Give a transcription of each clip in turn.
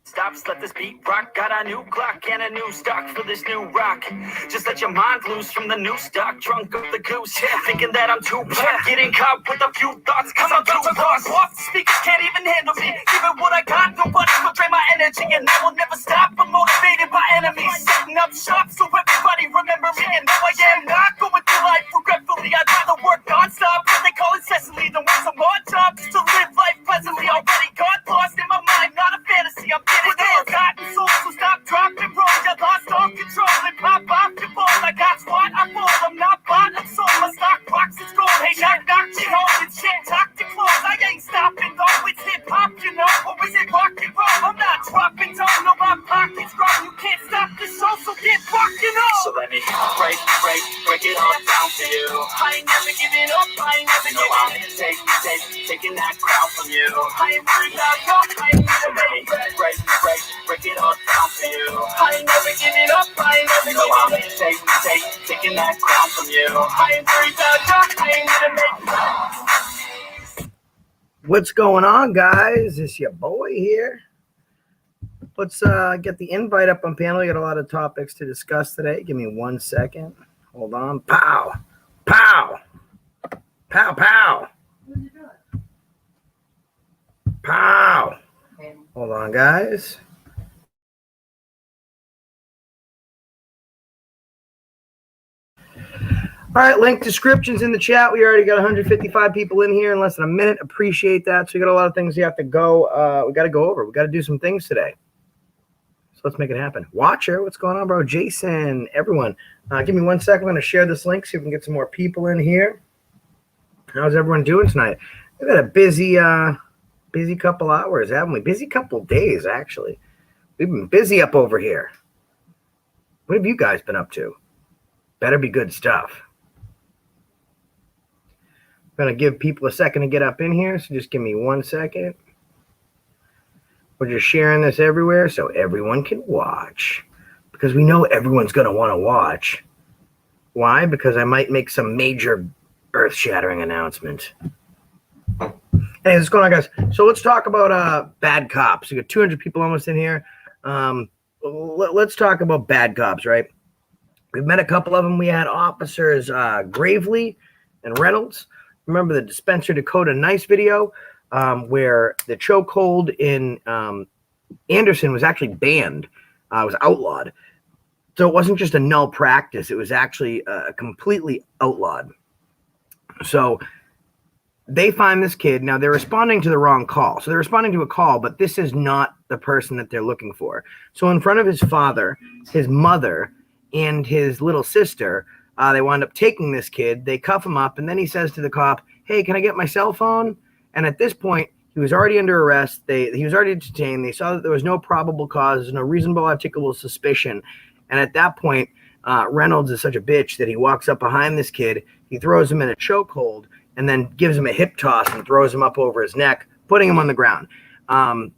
Stops, let this beat rock. Got a new Glock and a new stock for this new rock. Just let your mind loose from the new stock. Drunk off the goose, thinking that I'm too black. Getting caught with a few thoughts, cause I'm too lost. Off the speakers can't even handle me. Even what I got, nobody will drain my energy. And I will never stop, I'm motivated by enemies. Setting up shop so everybody remember me. And now I am not going through life regretfully. I'd rather work non-stop, what they call incessantly, than work some more jobs just to live life pleasantly. Already got lost in my mind, not a fantasy. I'm getting there, gotten soul, so stop, drop, and roll. You lost all control and pop off your ball. I got squat, I'm full, I'm not bought, I'm sold. My stock rocks, it's gold. Hey, knock, knock, shit home and shit, talk to close. I ain't stopping though, it's hip-hop, you know. Or is it rock and roll? I'm not dropping down, no, my pocket's grown. You can't stop the show, so get fucking on. So let me break it all down for you. I ain't never giving up, I ain't never giving up. Taking that crown from you. I ain't worried about you, I ain't never break it all down for you. I ain't never giving up, I ain't never giving up. Taking that crown from you. I ain't worried about you, I ain't never make. What's going on, guys? It's your boy here. Let's get the invite up on panel. We got a lot of topics to discuss today. Give me 1 second. Hold on. Pow! Pow! Pow, pow! Pow! Hold on, guys. All right, link descriptions in the chat. We already got 155 people in here in less than a minute. Appreciate that. So we got a lot of things we have to go. We got to go over. We got to do some things today. So let's make it happen. Watcher, what's going on, bro? Jason, everyone. Give me 1 second. I'm going to share this link so we can get some more people in here. How's everyone doing tonight? We've had a busy couple hours, haven't we? Busy couple days, actually. We've been busy up over here. What have you guys been up to? Better be good stuff. I'm going to give people a second to get up in here, so just give me 1 second. We're just sharing this everywhere so everyone can watch, because we know everyone's going to want to watch. Why? Because I might make some major earth-shattering announcement. Hey, what's going on, guys? So let's talk about bad cops. We got 200 people almost in here. Let's talk about bad cops, right? We've met a couple of them. We had officers Gravely and Reynolds. Remember the Spencer Dakota Nice video where the chokehold in Anderson was actually banned. It was outlawed. So it wasn't just a null practice. It was actually completely outlawed. So they find this kid. Now, they're responding to the wrong call. So they're responding to a call, but this is not the person that they're looking for. So in front of his father, his mother, and his little sister, they wind up taking this kid. They cuff him up, and then he says to the cop, hey, can I get my cell phone? And at this point, he was already under arrest. He was already detained. They saw that there was no probable cause, no reasonable articulable suspicion. And at that point, Reynolds is such a bitch that he walks up behind this kid. He throws him in a chokehold and then gives him a hip toss and throws him up over his neck, putting him on the ground.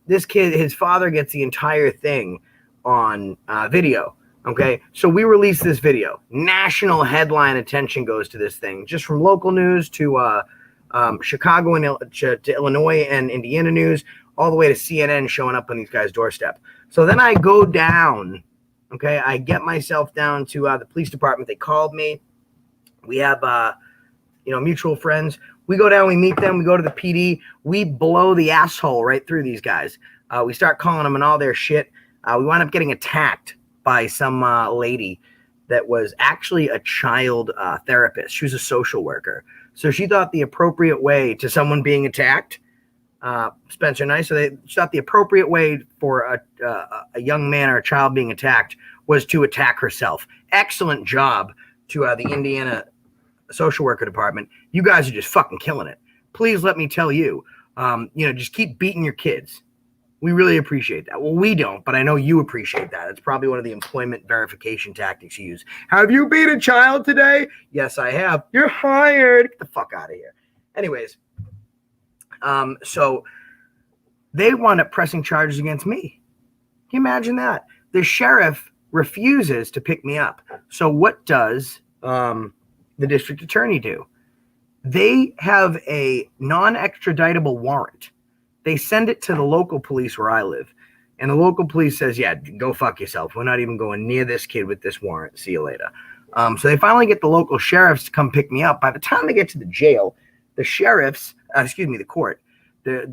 This kid, his father gets the entire thing on video. Okay, so we released this video. National headline attention goes to this thing, just from local news to Chicago and to Illinois and Indiana news, all the way to CNN showing up on these guys' doorstep. So then I go down. Okay, I get myself down to the police department. They called me. We have mutual friends. We go down, we meet them, we go to the PD, we blow the asshole right through these guys. We start calling them and all their shit. We wind up getting attacked by some lady that was actually a child therapist. She was a social worker. So she thought the appropriate way to someone being attacked, Spencer Nice, so they thought the appropriate way for a young man or a child being attacked was to attack herself. Excellent job to the Indiana social worker department. You guys are just fucking killing it. Please let me tell you, just keep beating your kids. We really appreciate that. Well, we don't, but I know you appreciate that. It's probably one of the employment verification tactics you use. Have you beat a child today? Yes, I have. You're hired. Get the fuck out of here. Anyways, so they wound up pressing charges against me. Can you imagine that? The sheriff refuses to pick me up. So what does the district attorney do? They have a non-extraditable warrant. They send it to the local police where I live. And the local police says, yeah, go fuck yourself. We're not even going near this kid with this warrant. See you later. So they finally get the local sheriffs to come pick me up. By the time they get to the jail, the sheriffs, the court,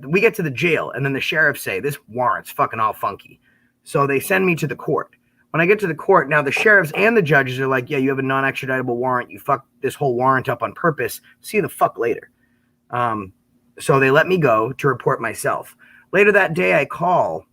we get to the jail, and then the sheriffs say, this warrant's fucking all funky. So they send me to the court. When I get to the court, now the sheriffs and the judges are like, yeah, you have a non-extraditable warrant. You fucked this whole warrant up on purpose. See you the fuck later. So they let me go to report myself. Later that day, I call,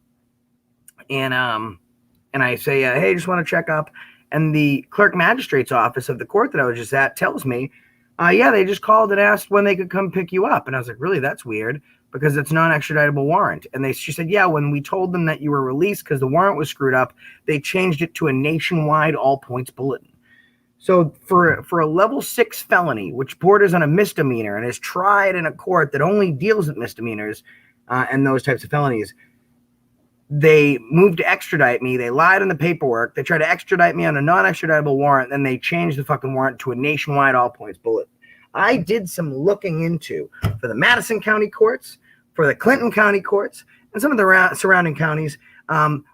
and I say, hey, just want to check up. And the clerk magistrate's office of the court that I was just at tells me, yeah, they just called and asked when they could come pick you up. And I was like, really? That's weird, because it's non-extraditable warrant. And she said, yeah, when we told them that you were released because the warrant was screwed up, they changed it to a nationwide all-points bulletin. So for a level 6 felony, which borders on a misdemeanor and is tried in a court that only deals with misdemeanors and those types of felonies, they moved to extradite me. They lied in the paperwork. They tried to extradite me on a non-extraditable warrant. Then they changed the fucking warrant to a nationwide all-points bulletin. I did some looking into for the Madison County courts, for the Clinton County courts, and some of the surrounding counties.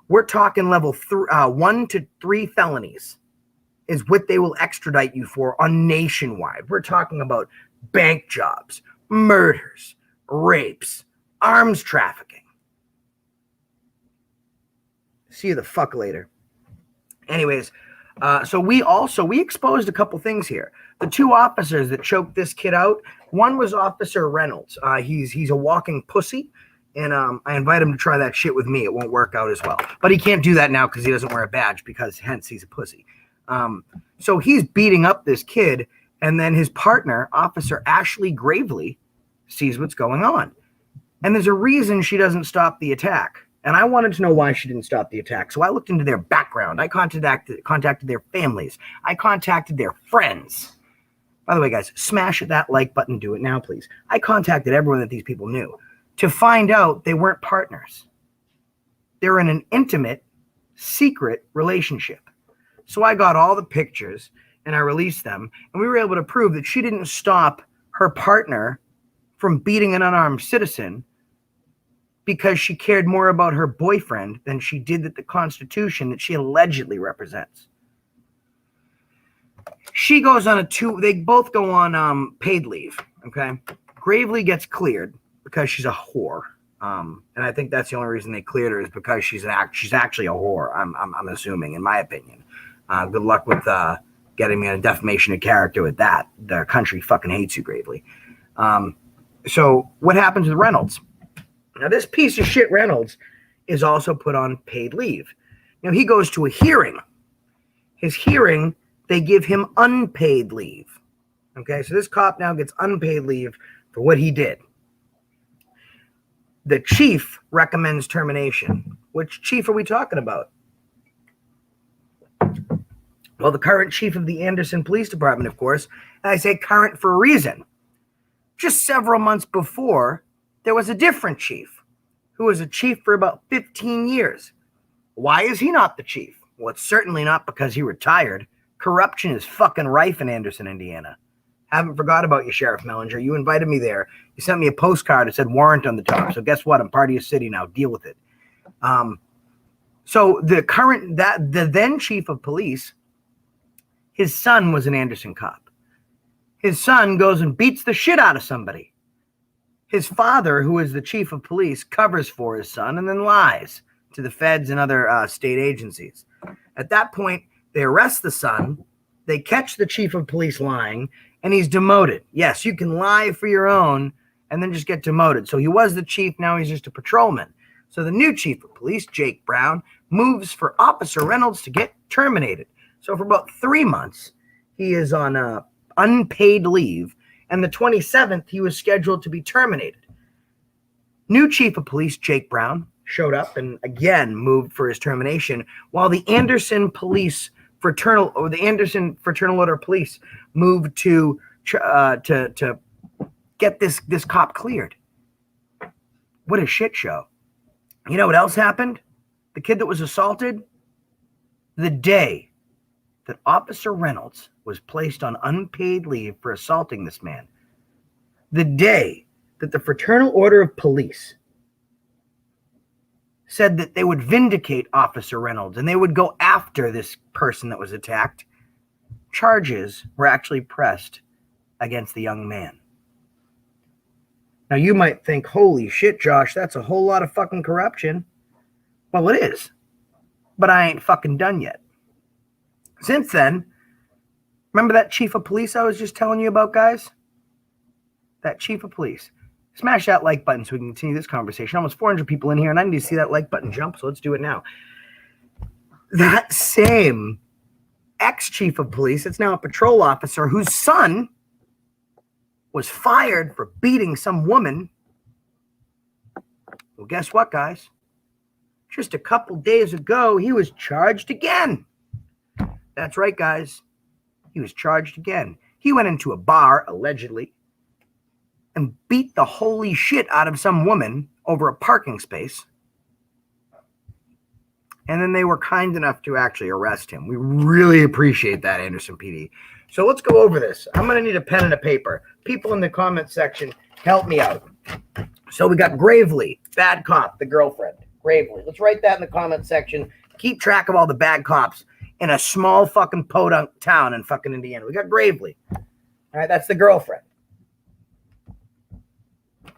We're talking level 1 to 3 felonies is what they will extradite you for on nationwide. We're talking about bank jobs, murders, rapes, arms trafficking. See you the fuck later. Anyways, so we exposed a couple things here. The 2 officers that choked this kid out, one was Officer Reynolds. He's a walking pussy, and I invite him to try that shit with me. It won't work out as well. But he can't do that now because he doesn't wear a badge, because hence he's a pussy. So he's beating up this kid, and then his partner, Officer Ashley Gravely, sees what's going on. And there's a reason she doesn't stop the attack. And I wanted to know why she didn't stop the attack. So I looked into their background. I contacted their families. I contacted their friends. By the way, guys, smash that like button. Do it now, please. I contacted everyone that these people knew to find out they weren't partners. They were in an intimate, secret relationship. So I got all the pictures and I released them. And we were able to prove that she didn't stop her partner from beating an unarmed citizen because she cared more about her boyfriend than she did the Constitution that she allegedly represents. She goes on they both go on paid leave, okay? Gravely gets cleared because she's a whore. And I think that's the only reason they cleared her is because she's actually a whore, I'm assuming, in my opinion. Good luck with getting me on a defamation of character with that. The country fucking hates you, Gravely. So what happens with Reynolds? Now, this piece of shit Reynolds is also put on paid leave. Now, he goes to a hearing. His hearing, they give him unpaid leave. Okay, so this cop now gets unpaid leave for what he did. The chief recommends termination. Which chief are we talking about? Well, the current chief of the Anderson Police Department, of course. And I say current for a reason. Just several months before, there was a different chief who was a chief for about 15 years. Why is he not the chief? Well, it's certainly not because he retired. Corruption is fucking rife in Anderson, Indiana. Haven't forgot about you, Sheriff Mellinger. You invited me there. You sent me a postcard that said warrant on the top. So guess what? I'm part of your city now. Deal with it. So the then chief of police, his son was an Anderson cop. His son goes and beats the shit out of somebody. His father, who is the chief of police, covers for his son and then lies to the feds and other state agencies. At that point, they arrest the son. They catch the chief of police lying, and he's demoted. Yes, you can lie for your own and then just get demoted. So he was the chief. Now he's just a patrolman. So the new chief of police, Jake Brown, moves for Officer Reynolds to get terminated. So for about 3 months, he is on unpaid leave. And the 27th, he was scheduled to be terminated. New chief of police, Jake Brown, showed up and again moved for his termination, while the Anderson Fraternal Order of Police moved to get this cop cleared. What a shit show. You know what else happened? The kid that was assaulted, the day that Officer Reynolds was placed on unpaid leave for assaulting this man, the day that the Fraternal Order of Police said that they would vindicate Officer Reynolds and they would go after this person that was attacked. Charges were actually pressed against the young man. Now you might think, holy shit, Josh, that's a whole lot of fucking corruption. Well, it is. But I ain't fucking done yet. Since then, remember that chief of police I was just telling you about, guys? That chief of police. Smash that like button so we can continue this conversation. Almost 400 people in here, and I need to see that like button jump, so let's do it now. That same ex-chief of police, it's now a patrol officer whose son was fired for beating some woman. Well, guess what, guys? Just a couple days ago, he was charged again. That's right, guys. He was charged again. He went into a bar, allegedly, and beat the holy shit out of some woman over a parking space. And then they were kind enough to actually arrest him. We really appreciate that, Anderson PD. So let's go over this. I'm going to need a pen and a paper. People in the comment section, help me out. So we got Gravely, bad cop, the girlfriend. Gravely. Let's write that in the comment section. Keep track of all the bad cops in a small fucking podunk town in fucking Indiana. We got Gravely. All right, that's the girlfriend.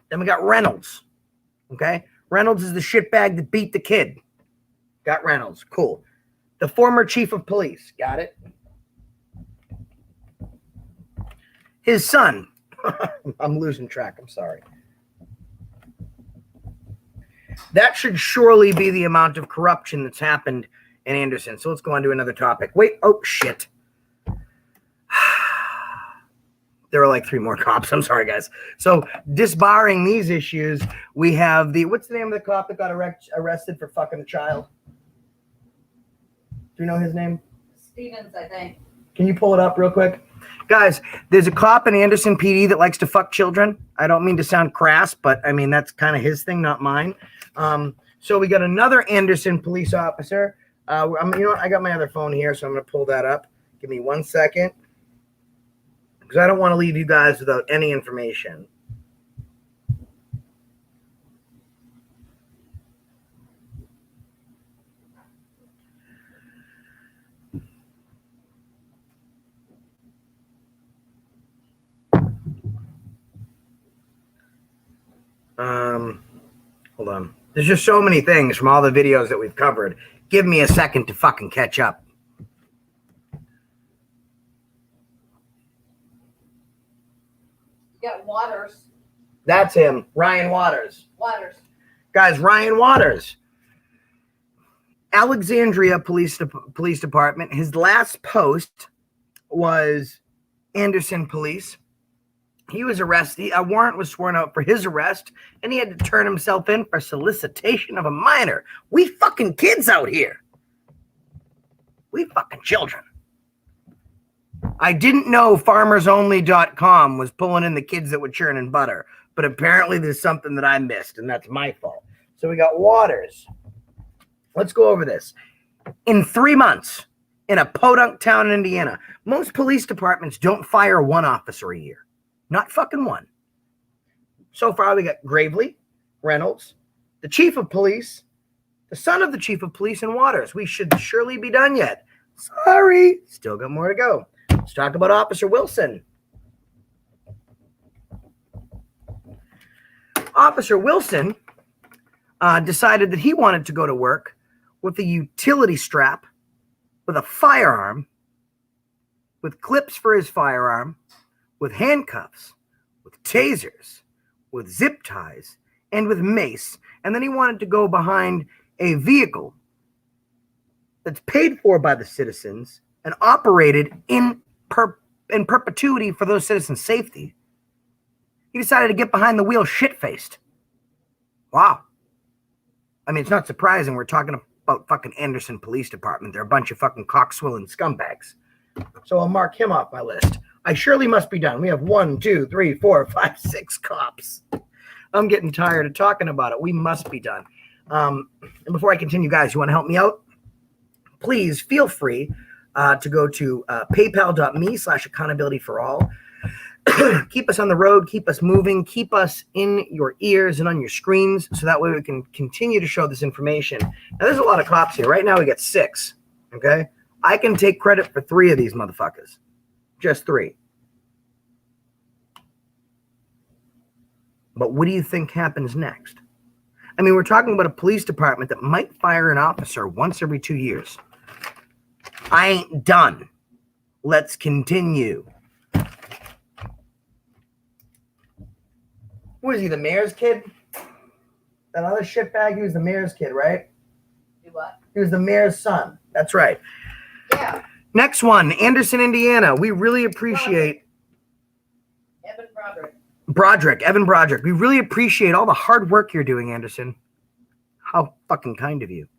Then we got Reynolds. Okay? Reynolds is the shitbag that beat the kid. Got Reynolds. Cool. The former chief of police. Got it? His son. I'm losing track. I'm sorry. That should surely be the amount of corruption that's happened in Anderson. So let's go on to another topic. Wait. Oh, shit. There are like 3 more cops. I'm sorry, guys. So disbarring these issues, we have what's the name of the cop that got arrested for fucking a child? Do you know his name? Stevens, I think. Can you pull it up real quick? Guys, there's a cop in Anderson PD that likes to fuck children. I don't mean to sound crass, but I mean, that's kind of his thing, not mine. So we got another Anderson police officer. You know what? I got my other phone here, so I'm going to pull that up. Give me 1 second. Because I don't want to leave you guys without any information. Hold on. There's just so many things from all the videos that we've covered. Give me a second to fucking catch up. You got Waters. That's him, Ryan Waters. Waters. Guys, Ryan Waters. Alexandria Police Department. His last post was Anderson Police. He was arrested. A warrant was sworn out for his arrest, and he had to turn himself in for solicitation of a minor. We fucking kids out here. We fucking children. I didn't know FarmersOnly.com was pulling in the kids that were churning butter, but apparently there's something that I missed, and that's my fault. So we got Waters. Let's go over this. In 3 months, in a podunk town in Indiana, most police departments don't fire one officer a year. Not fucking one. So far, we got Gravely, Reynolds, the chief of police, the son of the chief of police, and Waters. We should surely be done yet. Sorry. Still got more to go. Let's talk about Officer Wilson. Officer Wilson decided that he wanted to go to work with a utility strap, with a firearm, with clips for his firearm, with handcuffs, with tasers, with zip ties, and with mace. And then he wanted to go behind a vehicle that's paid for by the citizens and operated in perpetuity for those citizens' safety. He decided to get behind the wheel shit-faced. Wow. I mean, it's not surprising we're talking about fucking Anderson Police Department. They're a bunch of fucking cockswilling scumbags. So I'll mark him off my list. I surely must be done. We have 1, 2, 3, 4, 5, 6 cops. I'm getting tired of talking about it. We must be done. And before I continue, guys, you want to help me out? Please feel free to go to paypal.me/accountability for all. Keep us on the road, keep us moving, keep us in your ears and on your screens so that way we can continue to show this information. Now, there's a lot of cops here. Right now, we got 6, okay? I can take credit for 3 of these motherfuckers. Just 3. But what do you think happens next? I mean, we're talking about a police department that might fire an officer once every 2 years. I ain't done. Let's continue. Who is he, the mayor's kid? That other shitbag, he was the mayor's kid, right? Do what? He was the mayor's son. That's right. Yeah. Next one, Anderson, Indiana. We really appreciate Evan Evan Broderick. We really appreciate all the hard work you're doing, Anderson. How fucking kind of you.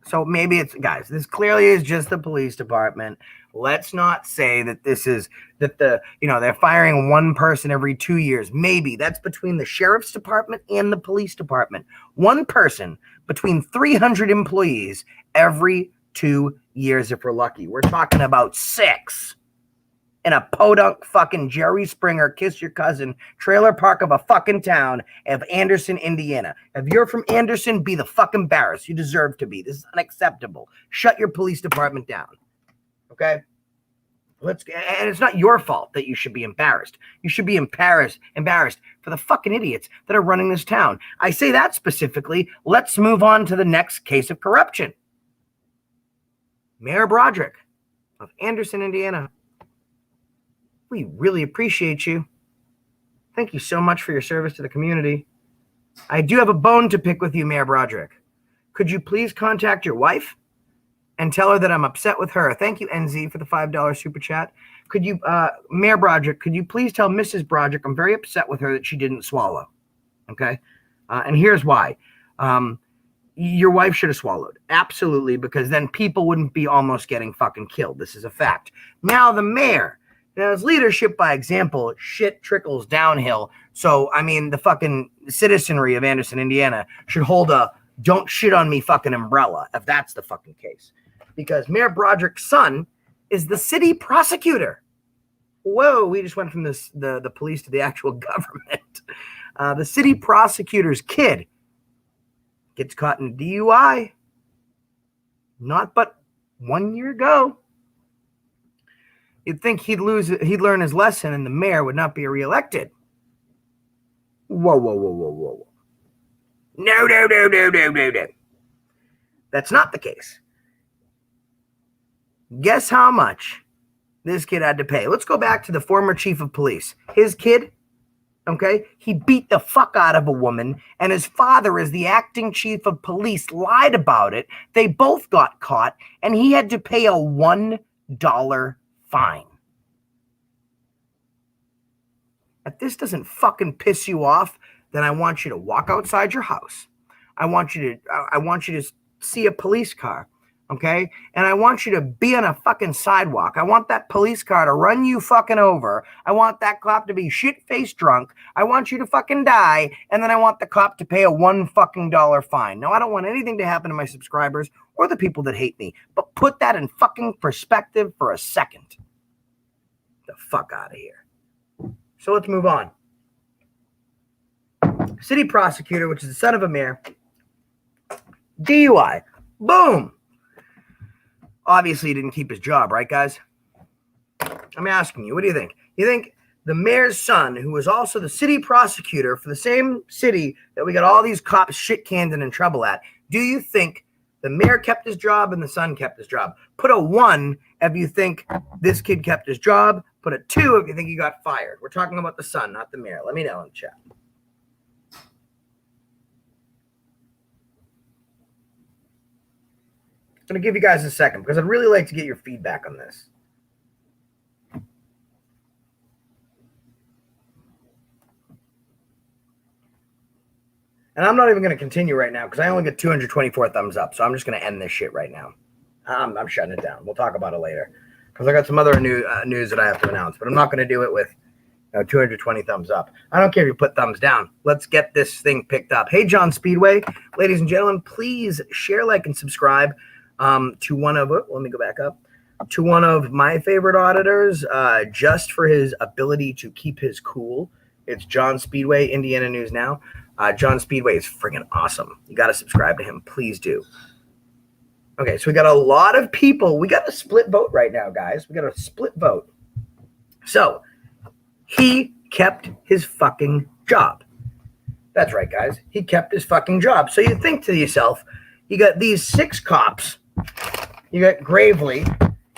So maybe it's, guys, this clearly is just the police department. Let's not say that this is, that they're firing one person every 2 years. Maybe that's between the sheriff's department and the police department. One person between 300 employees every 2 years if we're lucky. We're talking about 6 in a podunk fucking Jerry Springer kiss your cousin trailer park of a fucking town of Anderson, Indiana. If you're from Anderson, be the fucking embarrassed. You deserve to be. This is unacceptable. Shut your police department down. Okay? And it's not your fault that you should be embarrassed. You should be embarrassed for the fucking idiots that are running this town. I say that specifically. Let's move on to the next case of corruption. Mayor Broderick of Anderson, Indiana. We really appreciate you. Thank you so much for your service to the community. I do have a bone to pick with you, Mayor Broderick. Could you please contact your wife and tell her that I'm upset with her? Thank you, NZ, for the $5 super chat. Could you, Mayor Broderick, could you please tell Mrs. Broderick I'm very upset with her that she didn't swallow? Okay? And here's why. Your wife should have swallowed. Absolutely, because then people wouldn't be almost getting fucking killed. This is a fact. Now, the mayor. Now, as leadership by example, shit trickles downhill. So, I mean, the fucking citizenry of Anderson, Indiana should hold a don't shit on me fucking umbrella if that's the fucking case. Because Mayor Broderick's son is the city prosecutor. Whoa, we just went from the police to the actual government. The city prosecutor's kid gets caught in DUI not but 1 year ago. You'd think he'd learn his lesson and the mayor would not be reelected. Whoa. No. That's not the case. Guess how much this kid had to pay? Let's go back to the former chief of police. His kid, okay, he beat the fuck out of a woman, and his father, as the acting chief of police, lied about it. They both got caught, and he had to pay a $1 fine. If this doesn't fucking piss you off, then I want you to walk outside your house. I want you to see a police car, okay? And I want you to be on a fucking sidewalk. I want that police car to run you fucking over. I want that cop to be shit-faced drunk. I want you to fucking die, and then I want the cop to pay a $1 fucking fine. Now, I don't want anything to happen to my subscribers or the people that hate me, but put that in fucking perspective for a second. The fuck out of here. So let's move on. City prosecutor, which is the son of a mayor. DUI. Boom. Obviously, he didn't keep his job, right, guys? I'm asking you, what do you think? You think the mayor's son, who was also the city prosecutor for the same city that we got all these cops shit canned and in trouble at, do you think the mayor kept his job and the son kept his job? Put a 1 if you think this kid kept his job. Put a 2 if you think he got fired. We're talking about the son, not the mayor. Let me know in the chat. I'm going to give you guys a second because I'd really like to get your feedback on this. And I'm not even going to continue right now because I only get 224 thumbs up. So I'm just going to end this shit right now. I'm shutting it down. We'll talk about it later because I got some other news that I have to announce. But I'm not going to do it with 220 thumbs up. I don't care if you put thumbs down. Let's get this thing picked up. Hey, John Speedway. Ladies and gentlemen, please share, like, and subscribe to one of it. Let me go back up. to one of my favorite auditors, just for his ability to keep his cool. It's John Speedway, Indiana News Now. John Speedway is friggin' awesome. You got to subscribe to him. Please do. Okay, so we got a lot of people. We got a split vote right now, guys. We got a split vote. So he kept his fucking job. That's right, guys. He kept his fucking job. So you think to yourself, you got these 6 cops. You got Gravely.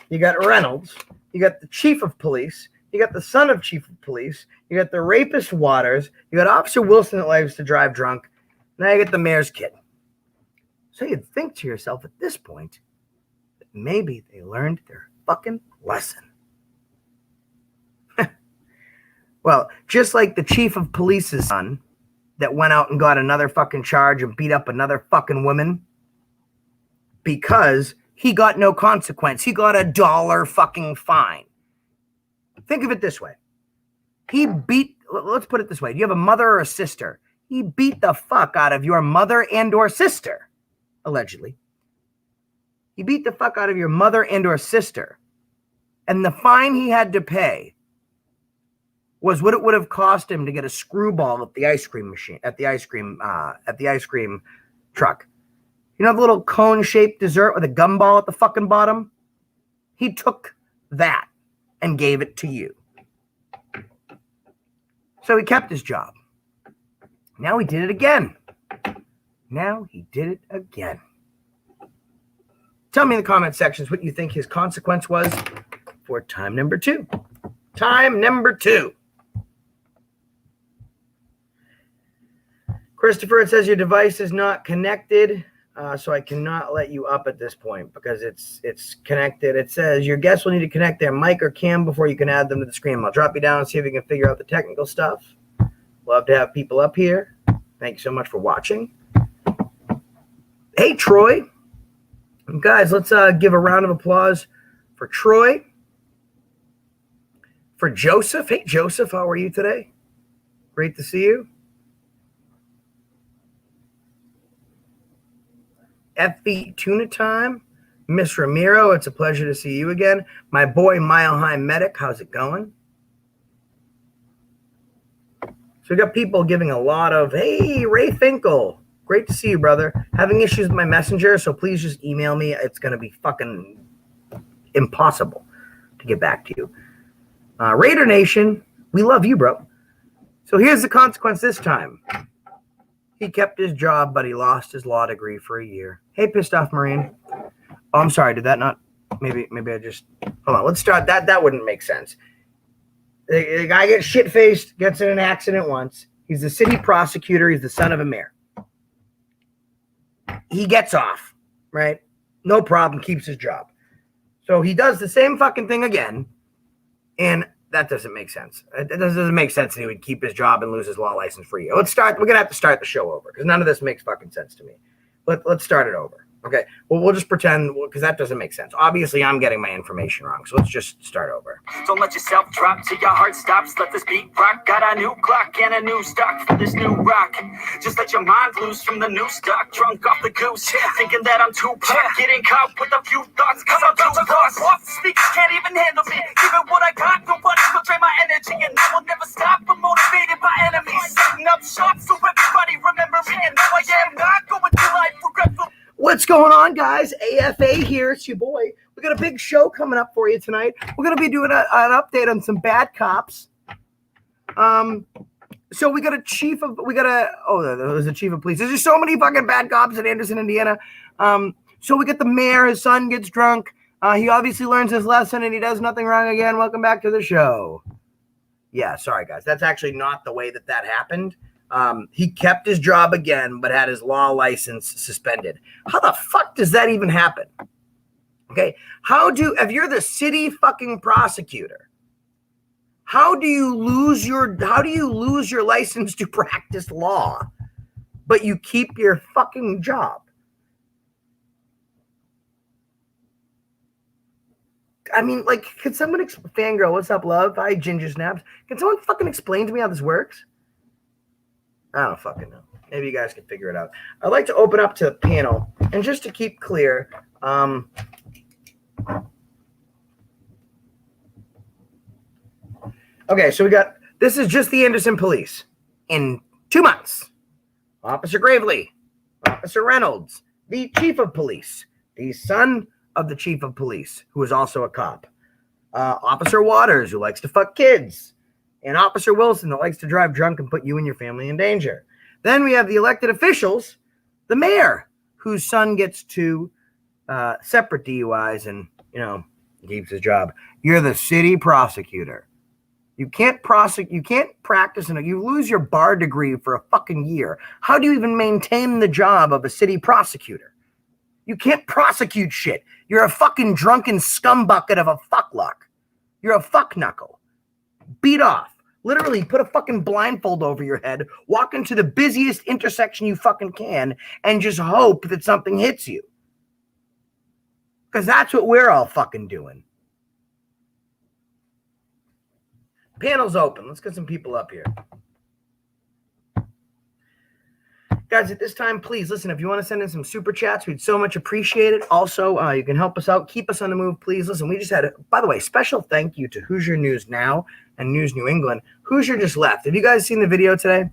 You got Reynolds. You got the chief of police. You got the son of chief of police. You got the rapist Waters. You got Officer Wilson that likes to drive drunk. Now you get the mayor's kid. So you'd think to yourself at this point that maybe they learned their fucking lesson. Well, just like the chief of police's son that went out and got another fucking charge and beat up another fucking woman because he got no consequence. He got $1 fucking fine. Think of it this way. Let's put it this way. Do you have a mother or a sister? He beat the fuck out of your mother and or sister, allegedly. He beat the fuck out of your mother and or sister. And the fine he had to pay was what it would have cost him to get a screwball at the ice cream machine, at the ice cream truck. You know the little cone-shaped dessert with a gumball at the fucking bottom? He took that and gave it to you. So he kept his job. Now he did it again. Tell me in the comment sections what you think his consequence was for time number 2. Time number 2. Christopher, it says your device is not connected, so I cannot let you up at this point because it's connected. It says your guests will need to connect their mic or cam before you can add them to the screen. I'll drop you down and see if we can figure out the technical stuff. Love to have people up here. Thank you so much for watching. Hey, Troy. Guys, let's give a round of applause for Troy. For Joseph. Hey, Joseph, how are you today? Great to see you. Effie Tuna Time. Miss Ramiro, it's a pleasure to see you again. My boy, Mile High Medic, how's it going? So we got people giving a lot of, hey, Ray Finkel. Great to see you, brother. Having issues with my messenger, so please just email me. It's going to be fucking impossible to get back to you. Raider Nation, we love you, bro. So here's the consequence this time. He kept his job, but he lost his law degree for a year. Hey, pissed off Marine. Oh, I'm sorry. Did that not? Maybe I just. Hold on. Let's start. That wouldn't make sense. The guy gets shit-faced, gets in an accident once. He's the city prosecutor. He's the son of a mayor. He gets off, right? No problem. Keeps his job. So he does the same fucking thing again, and that doesn't make sense. It doesn't make sense that he would keep his job and lose his law license for a year. Let's start. We're going to have to start the show over because none of this makes fucking sense to me. Let's start it over. Okay. Well, we'll just pretend because that doesn't make sense. Obviously, I'm getting my information wrong. So let's just start over. Don't let yourself drop till your heart stops. Let this beat rock. Got a new clock and a new stock for this new rock. Just let your mind loose from the new stock. Drunk off the goose. Thinking that I'm too pop. Getting caught with a few thoughts. Cause I'm too lost. Off the speakers can't even handle me. Even what I got, nobody will drain my energy. And I will never stop. I'm motivated by enemies. Setting up shop so everybody remember me. And now I am not going through life regretful. What's going on, guys? AFA here. It's your boy. We got a big show coming up for you tonight. We're going to be doing an update on some bad cops. So we got a chief of there's a chief of police. There's just so many fucking bad cops in Anderson, Indiana. So we get the mayor. His son gets drunk. He obviously learns his lesson and he does nothing wrong again. Welcome back to the show. Yeah, sorry, guys. That's actually not the way that happened. He kept his job again, but had his law license suspended. How the fuck does that even happen? Okay. If you're the city fucking prosecutor, how do you lose your license to practice law, but you keep your fucking job? I mean, like, can someone Fangirl, what's up, love? Hi, Ginger Snaps. Can someone fucking explain to me how this works? I don't fucking know. Maybe you guys can figure it out. I'd like to open up to the panel. And just to keep clear, Okay, so this is just the Anderson Police. In 2 months, Officer Gravely, Officer Reynolds, the Chief of Police, the son of the Chief of Police, who is also a cop, Officer Waters, who likes to fuck kids, and Officer Wilson, that likes to drive drunk and put you and your family in danger. Then we have the elected officials, the mayor, whose son gets 2 separate DUIs and, keeps his job. You're the city prosecutor. You can't prosecute. You can't practice, and you lose your bar degree for a fucking year. How do you even maintain the job of a city prosecutor? You can't prosecute shit. You're a fucking drunken scumbucket of a fuckluck. You're a fuck knuckle. Beat off. Literally put a fucking blindfold over your head, walk into the busiest intersection you fucking can, and just hope that something hits you. Because that's what we're all fucking doing. Panel's open. Let's get some people up here. Guys, at this time, please listen. If you want to send in some super chats, we'd so much appreciate it. Also, you can help us out. Keep us on the move, please. Listen, we just had, by the way, special thank you to Hoosier News Now and News New England. Hoosier just left. Have you guys seen the video today?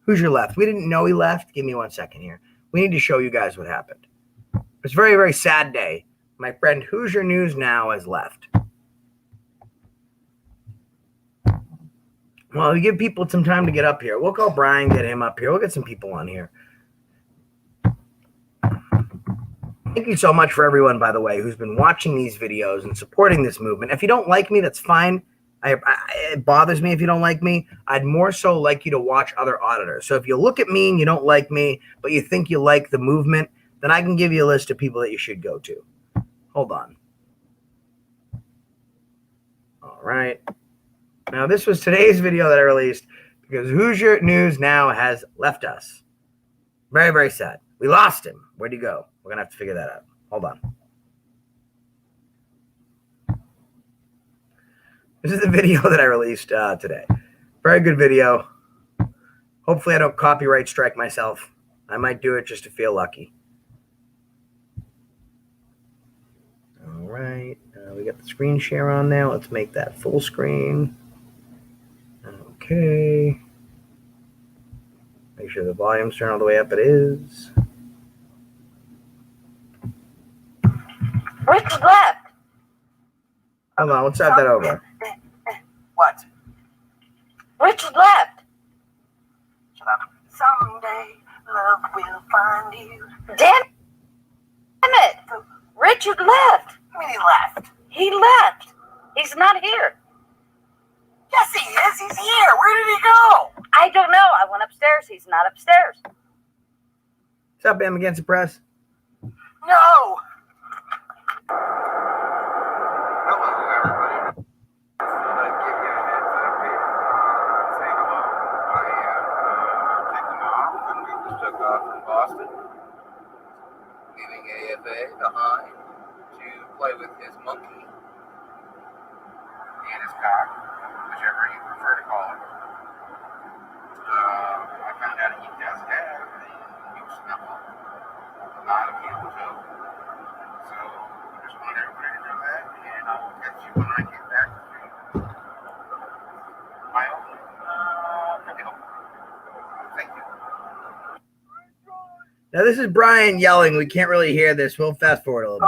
Hoosier left. We didn't know he left. Give me 1 second here. We need to show you guys what happened. It's a very, very sad day. My friend Hoosier News Now has left. Well, we give people some time to get up here. We'll call Brian, get him up here. We'll get some people on here. Thank you so much for everyone, by the way, who's been watching these videos and supporting this movement. If you don't like me, that's fine. It bothers me if you don't like me. I'd more so like you to watch other auditors. So if you look at me and you don't like me, but you think you like the movement, then I can give you a list of people that you should go to. Hold on. All right. Now, this was today's video that I released because Hoosier News Now has left us. Very, very sad. We lost him. Where'd he go? We're going to have to figure that out. Hold on. This is the video that I released today. Very good video. Hopefully I don't copyright strike myself. I might do it just to feel lucky. All right. We got the screen share on now. Let's make that full screen. Okay. Make sure the volume's turned all the way up. It is. Richard left. Hold on. Let's start that over. What? Richard left. Shut up. Someday love will find you. Damn it. Richard left. I mean, he left. He left. He's not here. Yes, he is. He's here. Where did he go? I don't know. I went upstairs. He's not upstairs. What's up, Bam Against the Press? No. Hello, everybody. Thought I'd give you a heads up here. Say hello. I am taking off, and we just took off from Boston, leaving AFA behind to play with his monkey and his cock, whichever you prefer to call it. I found out he does have a new snuffle, not a camel toe. So I just wanted everybody to know that, and I will catch you when I get back to my own video. Thank you. Now, this is Brian yelling. We can't really hear this. We'll fast forward a little bit.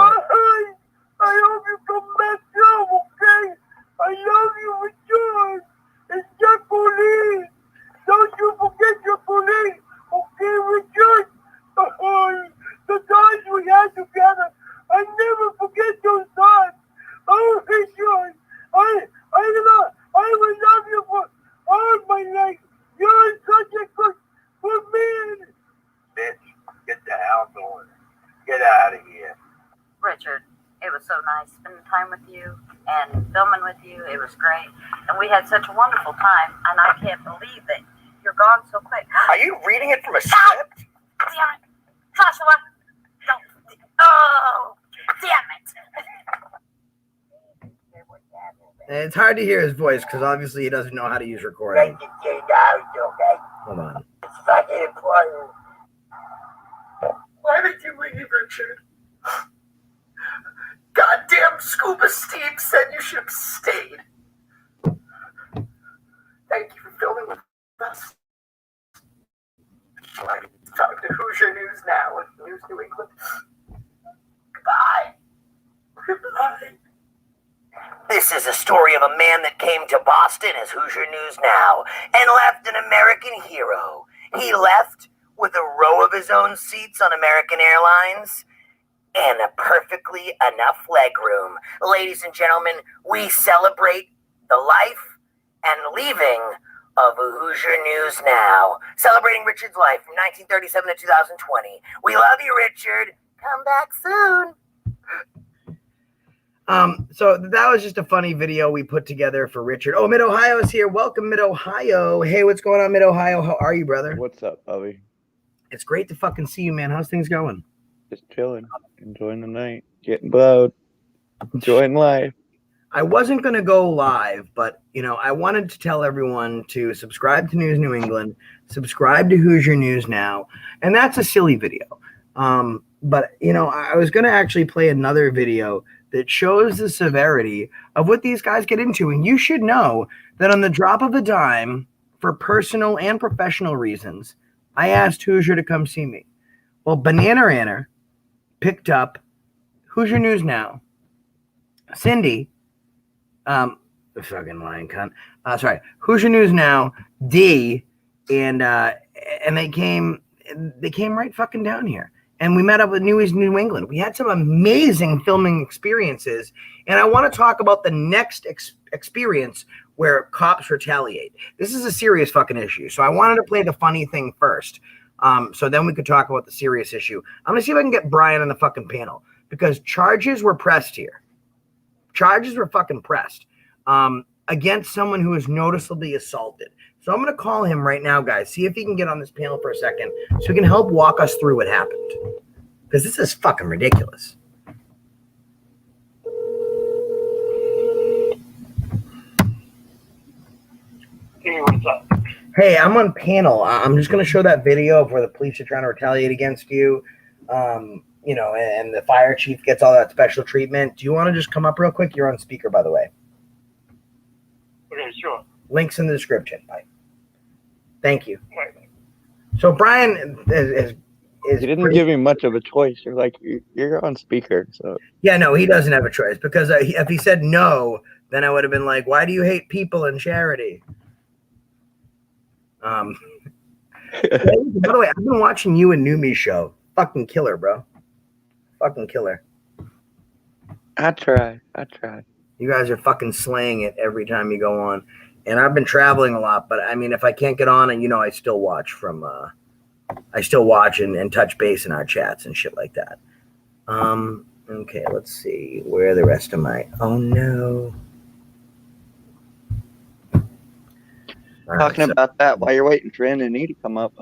I hope you come back home, okay? I love you, Richard. It's Jacqueline. Don't you forget Jacqueline, okay, Richard? The times we had together, I never forget those times. Oh, Richard, I will love you for all my life. You're such a good man. Bitch, get the hell going. Get out of here. Richard, it was so nice spending time with you and filming with you. It was great. And we had such a wonderful time. And I can't believe that you're gone so quick. Are you reading it from a script? Damn it. Joshua. Don't. Oh, damn it. And it's hard to hear his voice because obviously he doesn't know how to use recording. Hold on. It's fucking important. Why did you leave, Richard? Goddamn Scuba Steve said you should have stayed. Talk to Hoosier News Now with News New England. Goodbye. Goodbye. This is a story of a man that came to Boston as Hoosier News Now and left an American hero. He left with a row of his own seats on American Airlines and a perfectly enough legroom. Ladies and gentlemen, we celebrate the life and leaving of Hoosier News Now, celebrating Richard's life from 1937 to 2020. We love you, Richard. Come back soon. So that was just a funny video we put together for Richard. Oh, Mid-Ohio is here. Welcome, Mid-Ohio. Hey, what's going on, Mid-Ohio? How are you, brother? What's up, Bobby? It's great to fucking see you, man. How's things going? Just chilling, enjoying the night, getting blowed, enjoying life. I wasn't going to go live, but, I wanted to tell everyone to subscribe to News New England, subscribe to Hoosier News Now, and that's a silly video. But, I was going to actually play another video that shows the severity of what these guys get into. And you should know that on the drop of a dime, for personal and professional reasons, I asked Hoosier to come see me. Well, Banana Ranner picked up Hoosier News Now, Cindy, the fucking lying cunt. Hoosier News Now, D, and they came right fucking down here. And we met up with News New England. We had some amazing filming experiences. And I want to talk about the next experience where cops retaliate. This is a serious fucking issue. So I wanted to play the funny thing first. So then we could talk about the serious issue. I'm going to see if I can get Brian on the fucking panel. Because charges were pressed here. Charges were fucking pressed. Against someone who was noticeably assaulted. So I'm going to call him right now, guys. See if he can get on this panel for a second so he can help walk us through what happened. Because this is fucking ridiculous. Hey, what's up? Hey, I'm on panel. I'm just going to show that video of where the police are trying to retaliate against you. And the fire chief gets all that special treatment. Do you want to just come up real quick? You're on speaker, by the way. Okay, sure. Links in the description. Bye. Thank you. Right. So Brian is You didn't give me much of a choice. You're like, you're on speaker. So yeah, no, he doesn't have a choice because if he said no, then I would have been like, why do you hate people and charity? By the way, I've been watching you and Numi show. Fucking killer, bro. Fucking killer. I try. You guys are fucking slaying it every time you go on. And I've been traveling a lot, but I mean, if I can't get on, and I still watch and touch base in our chats and shit like that. Okay, let's see. Where are the rest of my, oh no. Talking about that, while you're waiting for N and E to come up,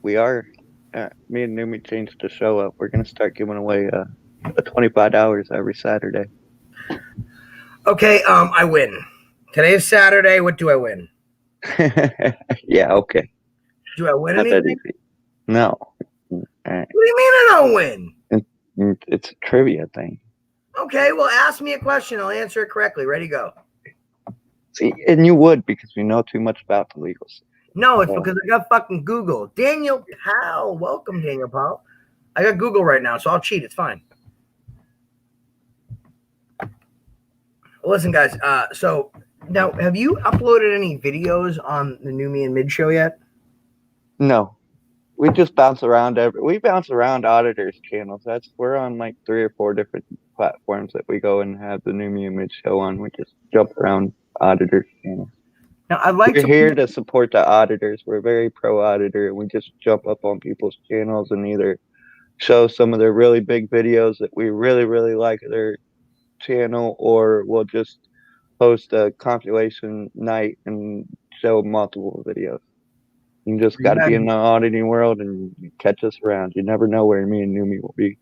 we are, me and Numi changed the show up. We're going to start giving away $25 every Saturday. Okay, I win. Today's Saturday. What do I win? Yeah, okay. Do I win Not that anything? easy. No. What do you mean I don't win? It's a trivia thing. Okay, well, ask me a question. I'll answer it correctly. Ready, go. See, and you would because we know too much about the legals. No, it's because I got fucking Google. Daniel Powell. Welcome, Daniel Powell. I got Google right now, so I'll cheat. It's fine. Listen, guys. So now, have you uploaded any videos on the New Me and Mid show yet? No, we just bounce around we bounce around auditors' channels. We're on like 3 or 4 different platforms that we go and have the New Me and Mid show on. We just jump around auditors' channels. Now, I'd like We're to here to support the auditors. We're very pro auditor, and we just jump up on people's channels and either show some of their really big videos that we really, really like their channel, or we'll just host a compilation night and show multiple videos. You just got to be in the auditing world and catch us around. You never know where me and Numi will be.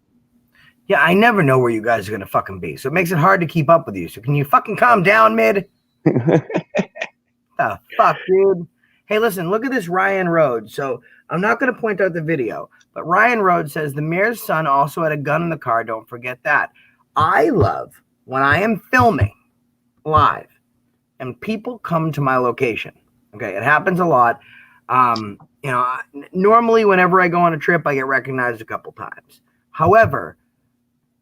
Yeah, I never know where you guys are going to fucking be. So it makes it hard to keep up with you. So can you fucking calm down, Mid? The fuck, dude? Hey, listen, look at this Ryan Rhodes. So I'm not going to point out the video, but Ryan Rhodes says the mayor's son also had a gun in the car. Don't forget that. I love when I am filming live and people come to my location. Okay, it happens a lot. You know, normally whenever I go on a trip, I get recognized a couple times. However,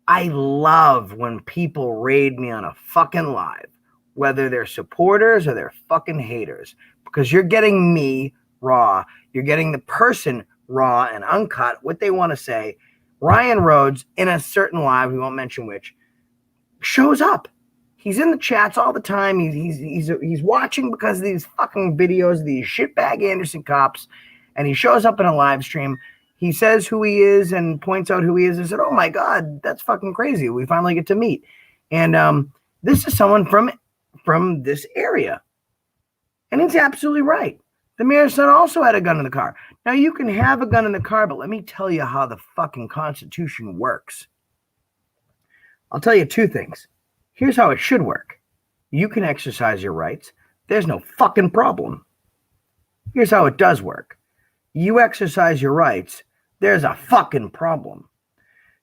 I love when people raid me on a fucking live, whether they're supporters or they're fucking haters, because you're getting me raw. You're getting the person raw and uncut, what they want to say. Ryan Rhodes, in a certain live, we won't mention which, shows up. He's in the chats all the time. He's watching because of these fucking videos of these shitbag Anderson cops, and he shows up in a live stream. He says who he is and points out who he is. I said, oh my God, that's fucking crazy. We finally get to meet. And this is someone from this area. And he's absolutely right. The mayor's son also had a gun in the car. Now, you can have a gun in the car, but let me tell you how the fucking Constitution works. I'll tell you two things. Here's how it should work. You can exercise your rights. There's no fucking problem. Here's how it does work. You exercise your rights. There's a fucking problem.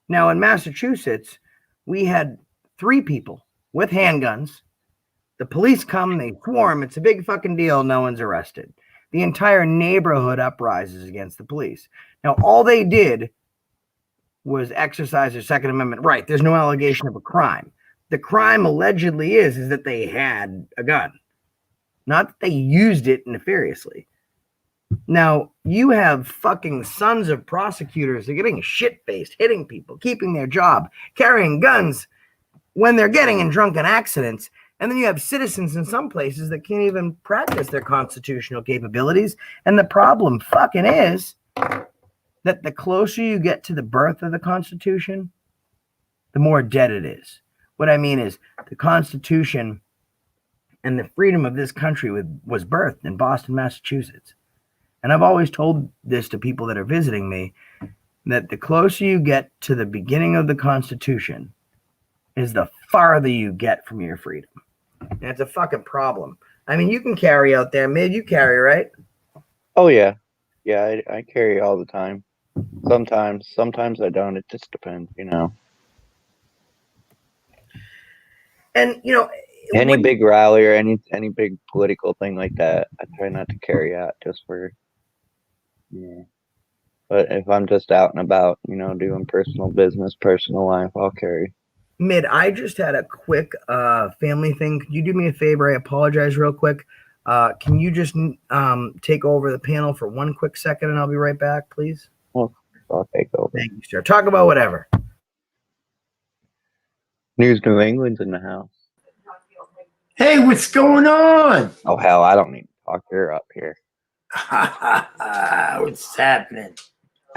Now, in Massachusetts, we had 3 people with handguns. The police come, they swarm. It's a big fucking deal. No one's arrested. The entire neighborhood uprises against the police. Now, all they did was exercise their Second Amendment right. There's no allegation of a crime. The crime allegedly is that they had a gun, not that they used it nefariously. Now, you have fucking sons of prosecutors that are getting shit-faced, hitting people, keeping their job, carrying guns when they're getting in drunken accidents. And then you have citizens in some places that can't even practice their constitutional capabilities. And the problem fucking is that the closer you get to the birth of the Constitution, the more dead it is. What I mean is the Constitution and the freedom of this country was birthed in Boston, Massachusetts. And I've always told this to people that are visiting me, that the closer you get to the beginning of the Constitution is the farther you get from your freedom. And it's a fucking problem. I mean, you can carry out there. Mid, you carry, right? Oh yeah. Yeah, I carry all the time. Sometimes I don't. It just depends, you know. And, you know, Any big rally or any big political thing like that, I try not to carry out just for, yeah. But if I'm just out and about, you know, doing personal business, personal life, I'll carry. Mid, I just had a quick family thing. Could you do me a favor? I apologize real quick. Can you just take over the panel for one quick second, and I'll be right back, please? Well, I'll take over. Thank you, sir. Talk about whatever. News New England's in the house. Hey, what's going on? Oh hell, I don't need to talk. You're up here. What's happening?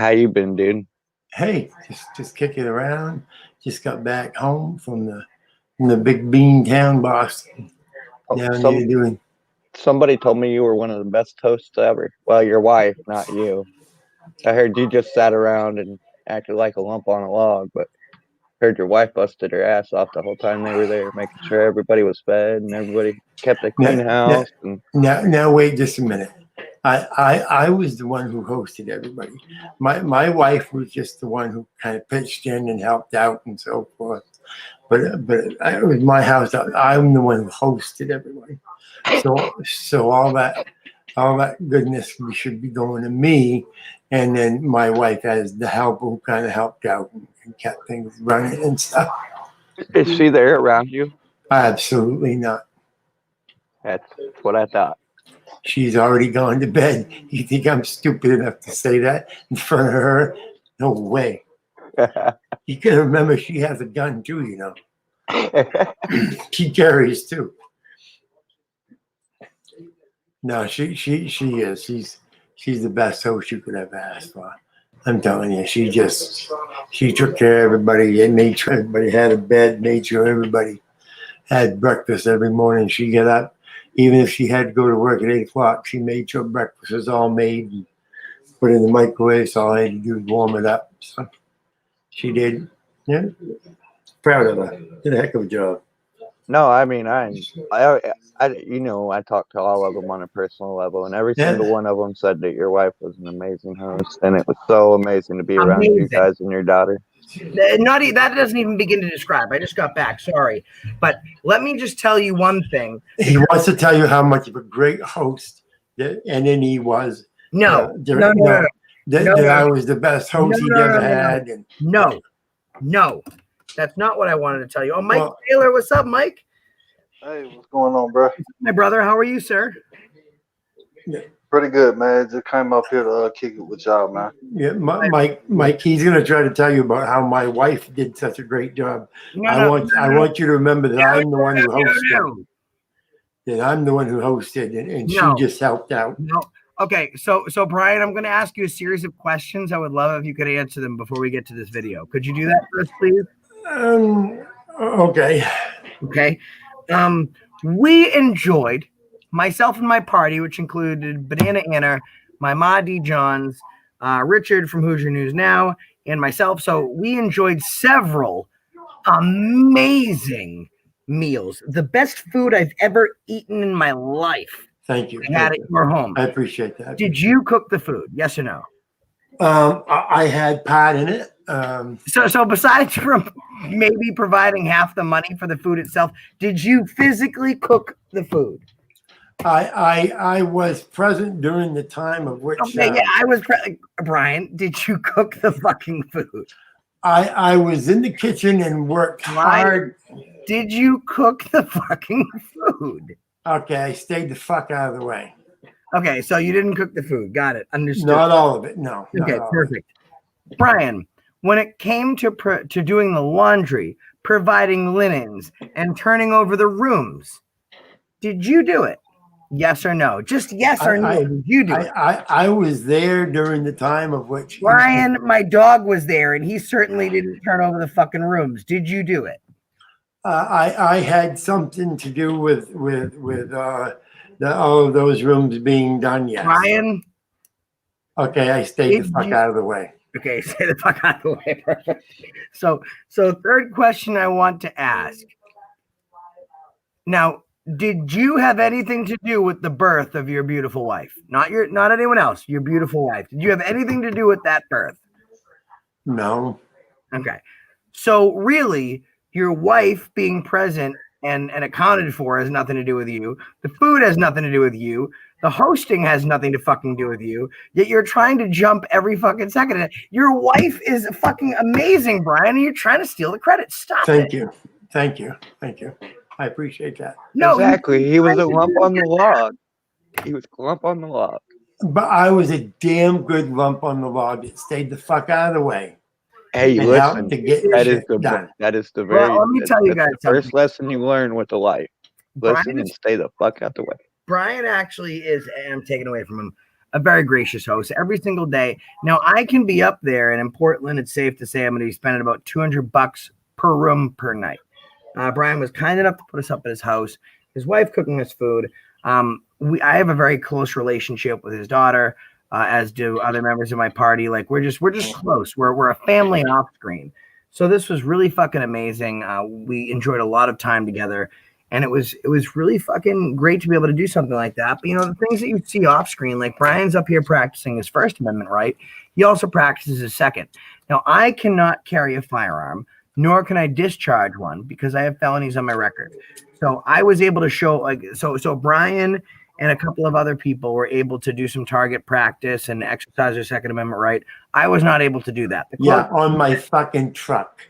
How you been, dude? Hey, just kicking around. Just got back home from the big bean town, Boston. Down there doing. Somebody told me you were one of the best hosts ever. Well, your wife, not you. I heard you just sat around and acted like a lump on a log, but heard your wife busted her ass off the whole time they were there, making sure everybody was fed and everybody kept a clean house. Now, wait just a minute. I was the one who hosted everybody. My wife was just the one who kind of pitched in and helped out and so forth. But it was my house. I'm the one who hosted everybody. So all that goodness should be going to me, and then my wife has the help who kind of helped out and kept things running and stuff. Is she there around you? Absolutely not. That's what I thought. She's already gone to bed. You think I'm stupid enough to say that in front of her? No way. You can remember she has a gun too, you know. She carries too. No, she is. She's the best host you could have asked for. I'm telling you, she took care of everybody and made sure everybody had a bed, made sure everybody had breakfast every morning. She get up, even if she had to go to work at 8 o'clock, she made sure breakfast was all made and put in the microwave, so all I had to do was warm it up. So she did. Yeah. Proud of her. Did a heck of a job. No, I mean, I you know, I talked to all of them on a personal level, and every single one of them said that your wife was an amazing host, and it was so amazing to be around you guys and your daughter. That doesn't even begin to describe. I just got back. Sorry. But let me just tell you one thing. He wants to tell you how much of a great host that NNE was No, that- no, no, no, that, No, that no. I was the best host No, he'd no, ever no, no, no. had. And no. That's not what I wanted to tell you. Oh, Mike Well- Taylor, what's up, Mike? Hey, what's going on, bro? My brother, how are you, sir? Pretty good, man. Just came up here to kick it with y'all, man. yeah, Mike, he's gonna try to tell you about how my wife did such a great job. No, I want you to remember that I'm the one who hosted. no. That I'm the one who hosted, and No. she just helped out. No. Okay, so Brian, I'm going to ask you a series of questions. I would love if you could answer them before we get to this video. Could you do that first, please? Okay. Okay. We enjoyed, myself and my party, which included Banana Anna, my Ma D. Johns, Richard from Hoosier News Now, and myself. So we enjoyed several amazing meals. The best food I've ever eaten in my life. Thank you. I had at your home. I appreciate that. Did you cook the food? Yes or no? I had part in it. So besides from maybe providing half the money for the food itself, did you physically cook the food? I was present during the time of which Okay, yeah, I was. Brian, did you cook the fucking food? I was in the kitchen and worked hard. Did you cook the fucking food? Okay, I stayed the fuck out of the way. Okay, so you didn't cook the food. Got it. Understood. Not all of it. No. not Okay, all of it. perfect. Brian, when it came to doing the laundry, providing linens, and turning over the rooms, did you do it? Yes or no? Just yes or no. Did you do it? I was there during the time of which Brian, my dog was there, and he certainly didn't turn over the fucking rooms. Did you do it? I had something to do with all of those rooms being done. Yes. Brian? Okay, I stayed the Did fuck you- out of the way. Okay, stay the fuck out of the way. Perfect. So third question I want to ask. Now, did you have anything to do with the birth of your beautiful wife? Not anyone else, your beautiful wife. Did you have anything to do with that birth? No. Okay. So really, your wife being present and accounted for has nothing to do with you. The food has nothing to do with you. The hosting has nothing to fucking do with you. Yet you're trying to jump every fucking second. Your wife is fucking amazing, Brian, and you're trying to steal the credit. Stop Thank it. you. Thank you. Thank you. I appreciate that. No, Exactly. He was a lump on the log. He was a lump on the log. But I was a damn good lump on the log that stayed the fuck out of the way. Hey, And listen. helped to get That shit is the done. that is the very. Well, let me tell you that's guys the first something. lesson you learn with the life. Listen Brian and is- stay the fuck out the way. Brian actually is, and I'm taking away from him, a very gracious host every single day. Now I can be up there, and in Portland, it's safe to say I'm going to be spending about $200 per room per night. Brian was kind enough to put us up at his house. His wife cooking us food. I have a very close relationship with his daughter, as do other members of my party. Like we're just close. We're a family off screen. So this was really fucking amazing. We enjoyed a lot of time together. And it was really fucking great to be able to do something like that. But, you know, the things that you see off screen, like Brian's up here practicing his First Amendment right. He also practices his second. Now, I cannot carry a firearm, nor can I discharge one because I have felonies on my record. So I was able to show, so Brian and a couple of other people were able to do some target practice and exercise their Second Amendment right. I was not able to do that. Yeah, on my fucking truck.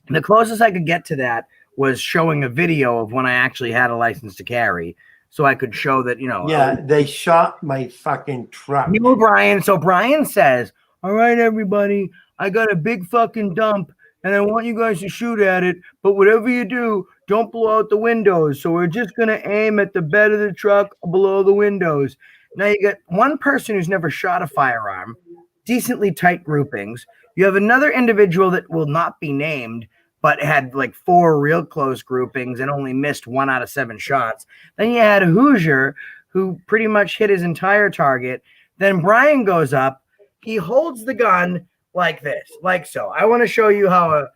The closest I could get to that was showing a video of when I actually had a license to carry, so I could show that, you know. Yeah, they shot my fucking truck. You know, Brian. So Brian says, "All right, everybody, I got a big fucking dump, and I want you guys to shoot at it. But whatever you do, don't blow out the windows. So we're just gonna aim at the bed of the truck below the windows." Now you got one person who's never shot a firearm, decently tight groupings. You have another individual that will not be named, but had like 4 real close groupings and only missed 1 out of 7 shots. Then you had Hoosier, who pretty much hit his entire target. Then Brian goes up. He holds the gun like this, like so. I want to show you how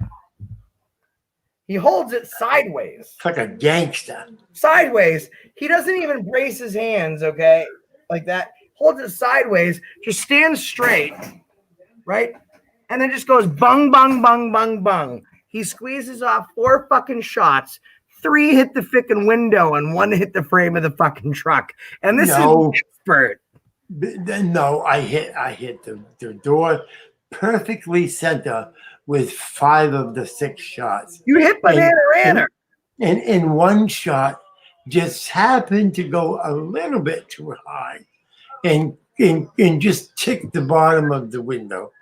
he holds it sideways. It's like a gangster. Sideways. He doesn't even brace his hands, okay? Like that. Holds it sideways. Just stands straight, right? And then just goes bung, bung, bung, bung, bung. He squeezes off 4 fucking shots. 3 hit the fucking window and 1 hit the frame of the fucking truck. And this is an expert. No, I hit the door perfectly center with 5 of the 6 shots. You hit Banana Ranner. And in one shot just happened to go a little bit too high and just ticked the bottom of the window,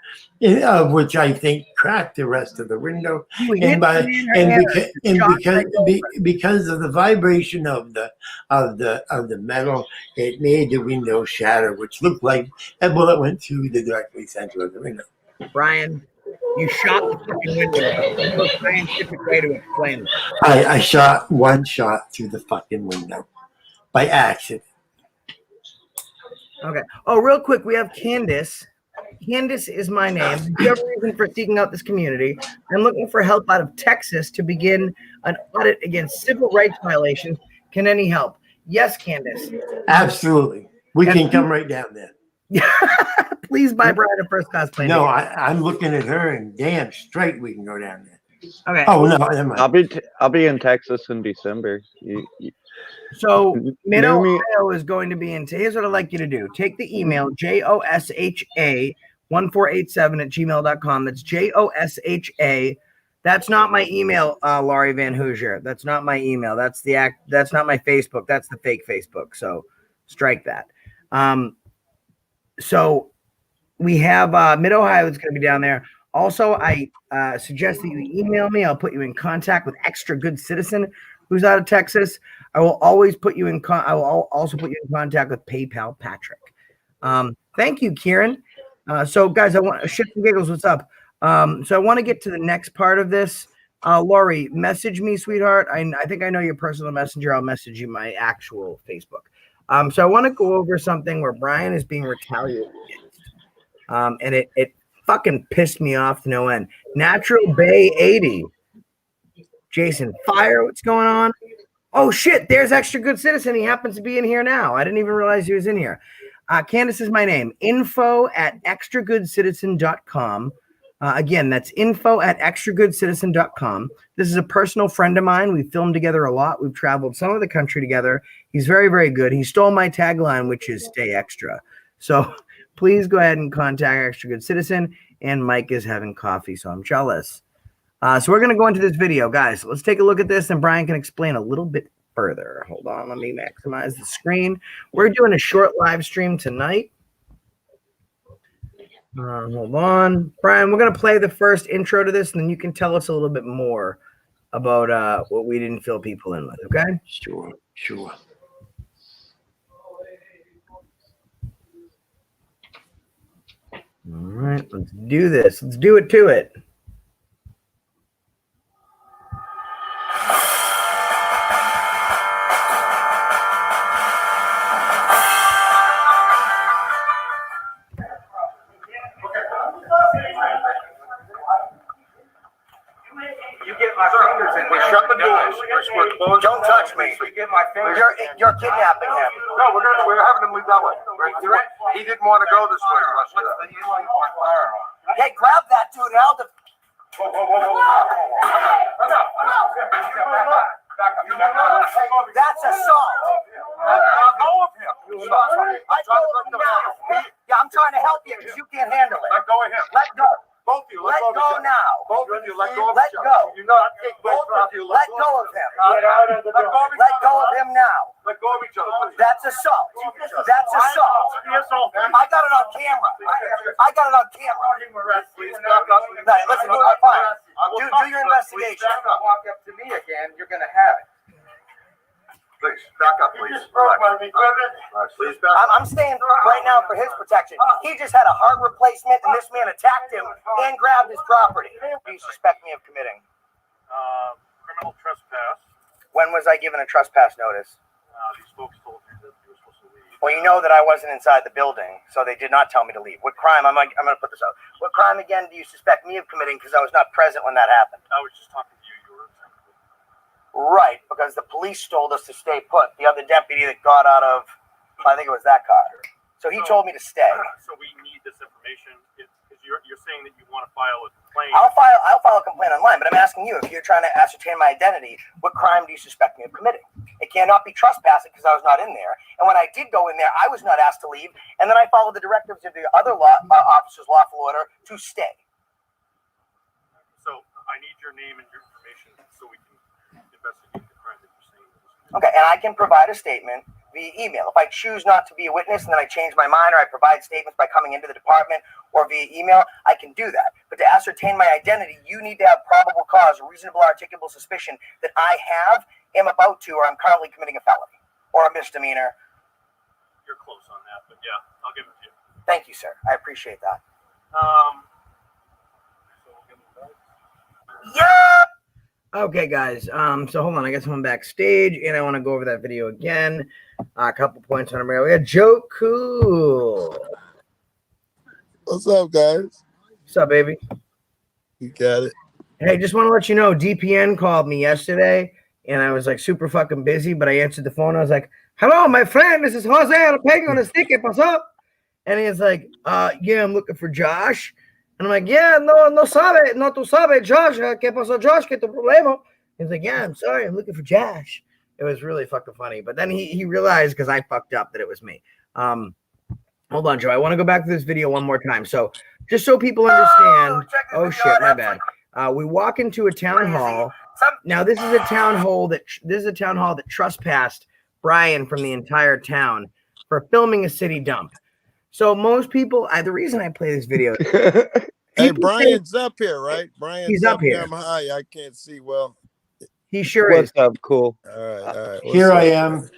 which I think cracked the rest of the window. Because of the vibration of the metal, it made the window shatter, which looked like a bullet went through the directly center of the window. Brian, you shot the fucking window. There's no scientific way to explain it. I shot one shot through the fucking window by accident. Okay. Oh, real quick, we have Candace. Candace is my name. If you have a reason for seeking out this community, I'm looking for help out of Texas to begin an audit against civil rights violations. Can any help? Yes, Candace. Absolutely. We can come right down there. Please buy Brian a first class plane. No, I'm looking at her and damn straight we can go down there. Okay. Oh no, never mind. I'll be in Texas in December. So Mid Ohio is going to be in. Here's what I'd like you to do. Take the email josha1487@gmail.com. That's JOSHA. That's not my email, Laurie Van Hoosier. That's not my email. That's not my Facebook. That's the fake Facebook. So strike that. So we have Mid Ohio that's going to be down there. Also, I suggest that you email me. I'll put you in contact with Extra Good Citizen, who's out of Texas. I will always put you in. I will also put you in contact with PayPal Patrick. Thank you, Kieran. So, guys, I want shit and giggles. What's up? So I want to get to the next part of this. Laurie, message me, sweetheart. I think I know your personal messenger. I'll message you my actual Facebook. So I want to go over something where Brian is being retaliated against. And it fucking pissed me off to no end. Natural Bay 80. Jason Fire, what's going on? Oh shit, there's Extra Good Citizen. He happens to be in here now. I didn't even realize he was in here. Candace is my name. info@extragoodcitizen.com. Again, that's info@extragoodcitizen.com. This is a personal friend of mine. We filmed together a lot. We've traveled some of the country together. He's very, very good. He stole my tagline, which is stay extra. So please go ahead and contact Extra Good Citizen. And Mike is having coffee, so I'm jealous. So we're going to go into this video, guys. Let's take a look at this, and Brian can explain a little bit further. Hold on. Let me maximize the screen. We're doing a short live stream tonight. Hold on. Brian, we're going to play the first intro to this, and then you can tell us a little bit more about what we didn't fill people in with, okay? Sure. All right, let's do this. Let's do it to it. You get my fingers in there. Shut the doors. We're closed. Don't touch me. You get my fingers. You're kidnapping him. No, we're having him leave that way. He didn't want to go this way. Hey, grab that dude now. That's assault. Let go of him. Let go of him now. Yeah, I'm trying to help you because you can't handle it. Let go of him. Let go. Both of you, Let go now. Both of you, let go of Let each go. other. You know, both of you, Let go of him. Get out of the door. Let go of him now. Let go of each other. Please. That's assault. That's assault. I got it on camera. I got it on camera. Please back up. No, listen, fine. Do your investigation. Walk up to me again, you're gonna have it. Please, back up, please. Please back up. I'm staying right now for his protection. He just had a heart replacement, and this man attacked him and grabbed his property. Do you suspect me of committing? Criminal trespass. When was I given a trespass notice? These folks told me that you were supposed to leave. Well, you know that I wasn't inside the building, so they did not tell me to leave. What crime? I'm going to put this out. What crime again do you suspect me of committing? Because I was not present when that happened. I was just talking to you. You were Right, because the police told us to stay put. The other deputy that got out of, I think it was that car. So he told me to stay. So we need this information. Because you're saying that you want to file a complaint. I'll file a complaint online, but I'm asking you, if you're trying to ascertain my identity, what crime do you suspect me of committing? It cannot be trespassing because I was not in there. And when I did go in there, I was not asked to leave. And then I followed the directives of the other officers' lawful order to stay. So I need your name and your information so we can investigate the crime that you're saying. Okay, and I can provide a statement via email. If I choose not to be a witness and then I change my mind, or I provide statements by coming into the department or via email, I can do that. But to ascertain my identity, you need to have probable cause, reasonable articulable suspicion that I am about to, or I'm currently committing a felony or a misdemeanor. You're close on that, but yeah, I'll give it to you. Thank you, sir. I appreciate that. So we'll give it back. Yeah! Okay, guys. So hold on. I got someone backstage, and I want to go over that video again. A couple points on it. We got Joe Cool. What's up, guys? What's up, baby? You got it. Hey, just want to let you know, DPN called me yesterday, and I was like super fucking busy, but I answered the phone. I was like, "Hello, my friend. This is Jose Alpeng on the stick. What's up?" And he's like, "Yeah, I'm looking for Josh." And I'm like, "Yeah, no sabe, no tú sabes, Josh. ¿Qué pasó, Josh? ¿Qué tu problema?" He's like, "Yeah, I'm sorry. I'm looking for Josh." It was really fucking funny. But then he realized, because I fucked up, that it was me. Hold on, Joe. I want to go back to this video one more time. So just so people understand. Oh, shit, my bad. We walk into a town hall. Now, this is a town hall that trespassed Brian from the entire town for filming a city dump. So most people, the reason I play this video. Hey, Brian's up here, right? He's up here. I'm high. I can't see well. He sure What's is. up, Cool? All right. Here I am.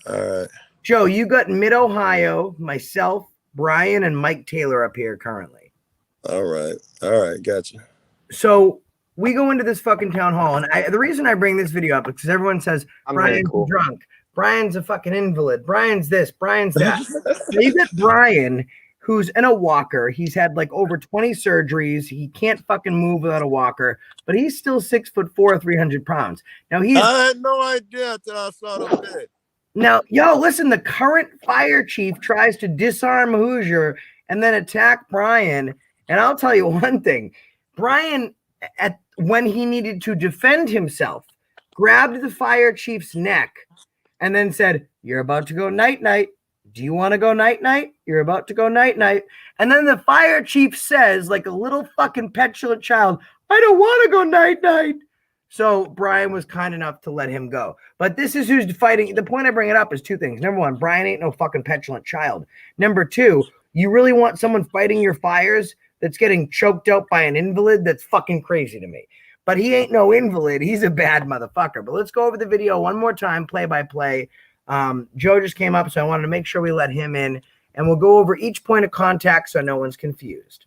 All right. Joe, you got Mid-Ohio, myself, Brian, and Mike Taylor up here currently. All right. Gotcha. So we go into this fucking town hall, and the reason I bring this video up is because everyone says Brian's drunk, Brian's a fucking invalid, Brian's this, Brian's that. So you got Brian, who's in a walker. He's had like over 20 surgeries. He can't fucking move without a walker, but he's still 6'4", 300 pounds. Now I had no idea that I saw them dead. Now, listen, the current fire chief tries to disarm Hoosier and then attack Brian. And I'll tell you one thing. Brian, when he needed to defend himself, grabbed the fire chief's neck and then said, "You're about to go night-night. Do you want to go night-night? You're about to go night-night." And then the fire chief says, like a little fucking petulant child, "I don't want to go night-night." So Brian was kind enough to let him go. But this is who's fighting. The point I bring it up is two things. Number one, Brian ain't no fucking petulant child. Number two, you really want someone fighting your fires that's getting choked out by an invalid? That's fucking crazy to me. But he ain't no invalid. He's a bad motherfucker. But let's go over the video one more time, play by play. Joe just came up, so I wanted to make sure we let him in. And we'll go over each point of contact so no one's confused.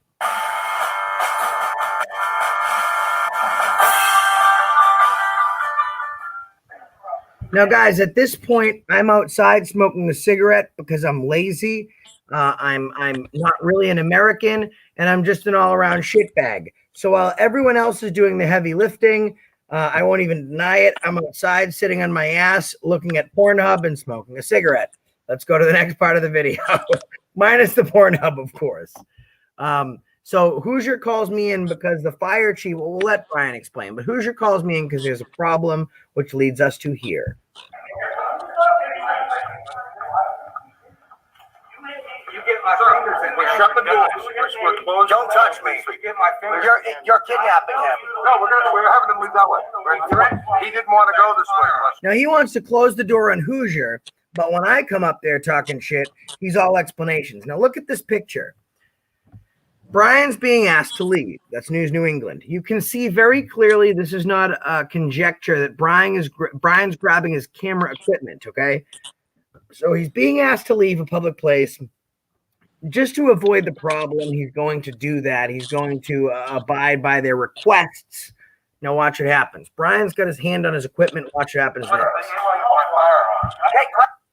Now, guys, at this point, I'm outside smoking a cigarette because I'm lazy. I'm not really an American, and I'm just an all-around shitbag. So while everyone else is doing the heavy lifting, I won't even deny it. I'm outside sitting on my ass looking at Pornhub and smoking a cigarette. Let's go to the next part of the video. Minus the Pornhub, of course. So Hoosier calls me in because the fire chief, well, we'll let Brian explain, but Hoosier calls me in because there's a problem, which leads us to here. Shut the doors. We're closed. Don't touch me. You're kidnapping him. No, we're having him leave that way. He didn't want to go this way. Now he wants to close the door on Hoosier, but when I come up there talking shit, he's all explanations. Now look at this picture. Brian's being asked to leave. That's News New England. You can see very clearly this is not a conjecture that Brian's grabbing his camera equipment, okay? So he's being asked to leave a public place. Just to avoid the problem, he's going to do that. He's going to abide by their requests. Now watch what happens. Brian's got his hand on his equipment. Watch what happens next.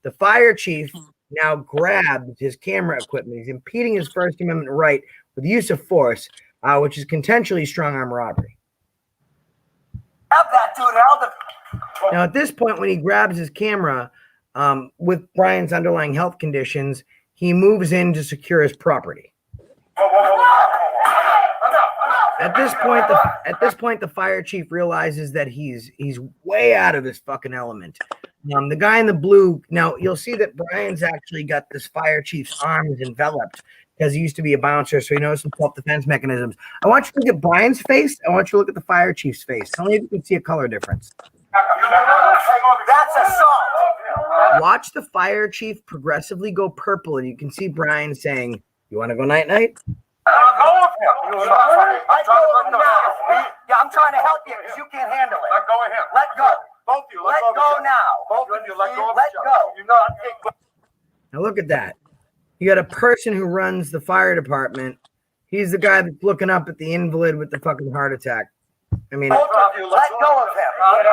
The fire chief now grabs his camera equipment. He's impeding his First Amendment right with the use of force, which is contentually strong arm robbery. Have that dude, Now, at this point, when he grabs his camera, with Brian's underlying health conditions, he moves in to secure his property. At this point, the fire chief realizes that he's way out of his fucking element. The guy in the blue. Now you'll see that Brian's actually got this fire chief's arms enveloped because he used to be a bouncer, so he knows some self-defense mechanisms. I want you to look at Brian's face. I want you to look at the fire chief's face. Tell me if you can see a color difference. That's assault. Watch the fire chief progressively go purple, and you can see Brian saying, "You want to go night-night?" I go with him now. Yeah, I'm trying to help you because you can't handle it. Let go of him. Let go. Both of you. Let go now. Both of you. Let go of Let each go. other. You not take. Now look at that. You got a person who runs the fire department. He's the guy that's looking up at the invalid with the fucking heart attack. I mean, Both of you. Let go of him. Let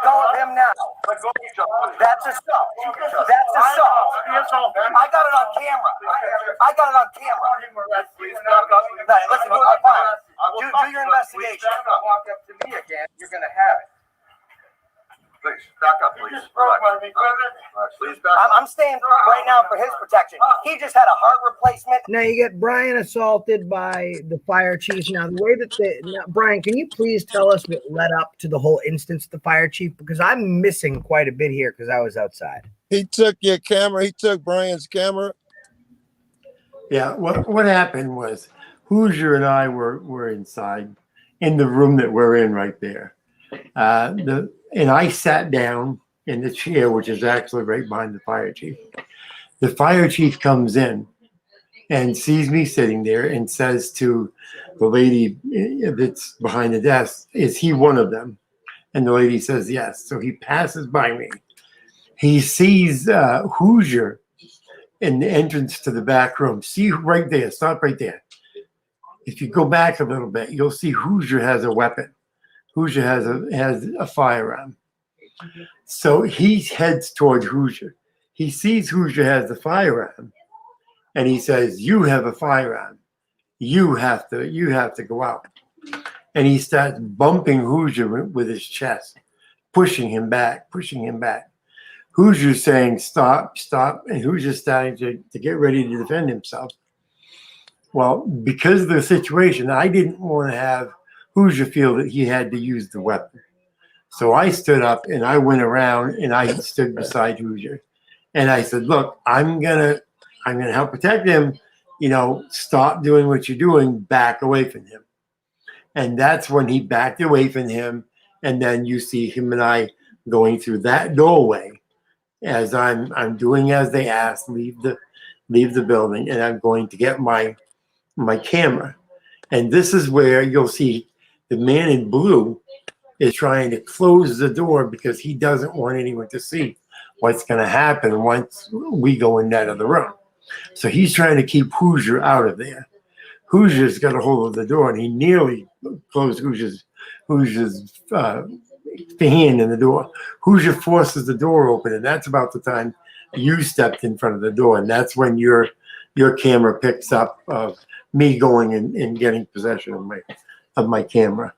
go of him now. Let go of each other. That's assault. That's assault. I got it on camera. I got it on camera. Please back up. No, listen, do your investigation. Walk up to me again. You're gonna have it. Please back up, please. Relax. Please back up. I'm staying right now for his protection. He just had a heart replacement. now you get Brian assaulted by the fire chief. Now the way that Brian, can you please tell us what led up to the whole instance of the fire chief? Because I'm missing quite a bit here because I was outside. He took your camera. He took Brian's camera. Yeah, what happened was Hoosier and I were inside in the room that we're in right there. And I sat down in the chair, which is actually right behind the fire chief. The fire chief comes in and sees me sitting there and says to the lady that's behind the desk, "Is he one of them?" And the lady says yes. So he passes by me. He sees Hoosier in the entrance to the back room. See right there, stop right there. If you go back a little bit, you'll see Hoosier has a weapon. Hoosier has a firearm. So he heads toward Hoosier. He sees Hoosier has the firearm, and he says, "You have a firearm. You have to go out." And he starts bumping Hoosier with his chest, pushing him back. Hoosier's saying, "Stop, stop," and Hoosier's starting to get ready to defend himself. Well, because of the situation, I didn't want to have Hoosier feel that he had to use the weapon. So I stood up and I went around and I stood beside Hoosier. And I said, "Look, I'm gonna help protect him. You know, stop doing what you're doing, back away from him." And that's when he backed away from him. And then you see him and I going through that doorway as I'm doing as they asked, leave the building, and I'm going to get my camera. And this is where you'll see the man in blue is trying to close the door because he doesn't want anyone to see what's going to happen once we go in that other room. So he's trying to keep Hoosier out of there. Hoosier's got a hold of the door, and he nearly closed Hoosier's hand in the door. Hoosier forces the door open, and that's about the time you stepped in front of the door, and that's when your camera picks up of me going and getting possession of my camera.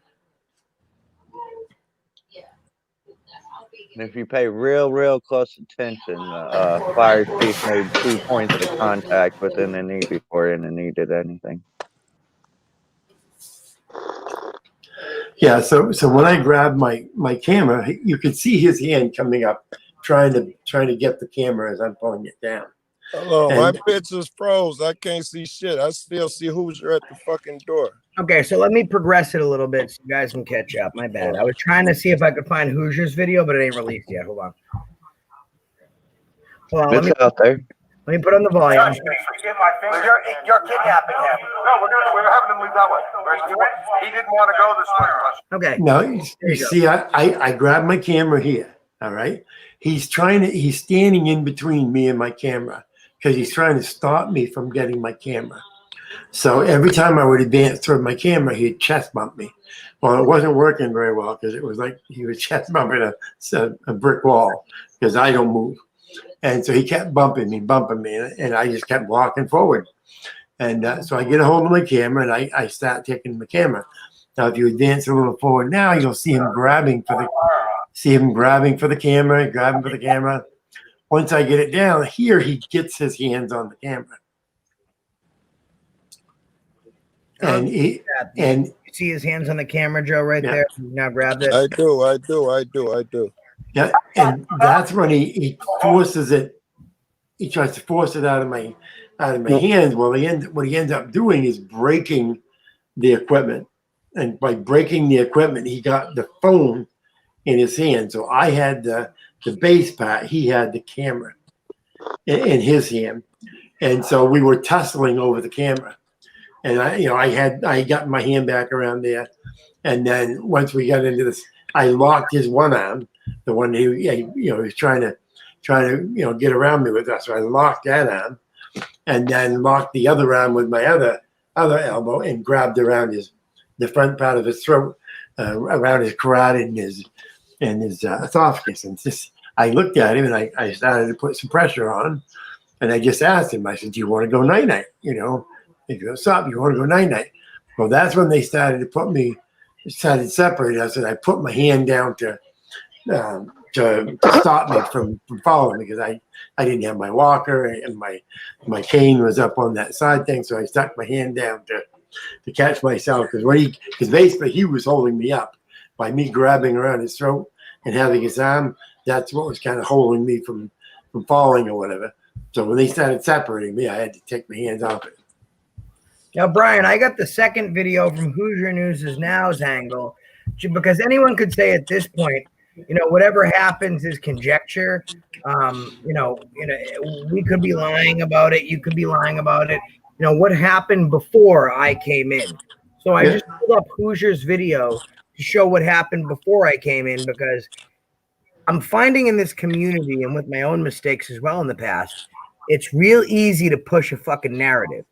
And if you pay real close attention, fire chief made 2 points of contact within the knee before Anthony did anything. Yeah, so when I grabbed my camera, you could see his hand coming up, trying to get the camera as I'm pulling it down. Hello, my picture's froze. I can't see shit. I still see Hoosier at the fucking door. Okay, so let me progress it a little bit so you guys can catch up. My bad. I was trying to see if I could find Hoosier's video, but it ain't released yet. Hold on. It's out there. Let me put on the volume. You're kidnapping him. No, we're having him leave that way. He didn't want to go this way. Okay. Now you see, I grabbed my camera here. All right. He's standing in between me and my camera because he's trying to stop me from getting my camera. So every time I would advance toward my camera, he'd chest bump me. Well, it wasn't working very well because it was like he was chest bumping a brick wall because I don't move. And so he kept bumping me, and I just kept walking forward. And so I get a hold of my camera, and I start taking my camera. Now, if you advance a little forward now, you'll see him grabbing for the camera. Once I get it down here, he gets his hands on the camera. and he and You see his hands on the camera, Joe, right Yeah. there. He's now grabbed it. I do. yeah, and that's when he forces it. He tries to force it out of my hands. Well, what he ends up doing is breaking the equipment, and by breaking the equipment, he got the phone in his hand. So I had the bass part, he had the camera in his hand, and so we were tussling over the camera. And I got my hand back around there, and then once we got into this, I locked his one arm, the one he was trying to get around me with us. So I locked that arm, and then locked the other arm with my other elbow, and grabbed around the front part of his throat, around his carotid and his esophagus. And I looked at him, and I started to put some pressure on him, and I just asked him. I said, "Do you want to go night night? If you stop, you want to go night night?" Well, that's when they started to separate us, and I put my hand down to stop me from following, because I didn't have my walker, and my cane was up on that side thing, so I stuck my hand down to catch myself, because basically he was holding me up by me grabbing around his throat and having his arm. That's what was kind of holding me from falling or whatever. So when they started separating me, I had to take my hands off it. Now, Brian, I got the second video from Hoosier News' Now's angle, because anyone could say at this point, whatever happens is conjecture. We could be lying about it. You could be lying about it. What happened before I came in. So I just pulled up Hoosier's video to show what happened before I came in, because I'm finding in this community, and with my own mistakes as well in the past, it's real easy to push a fucking narrative.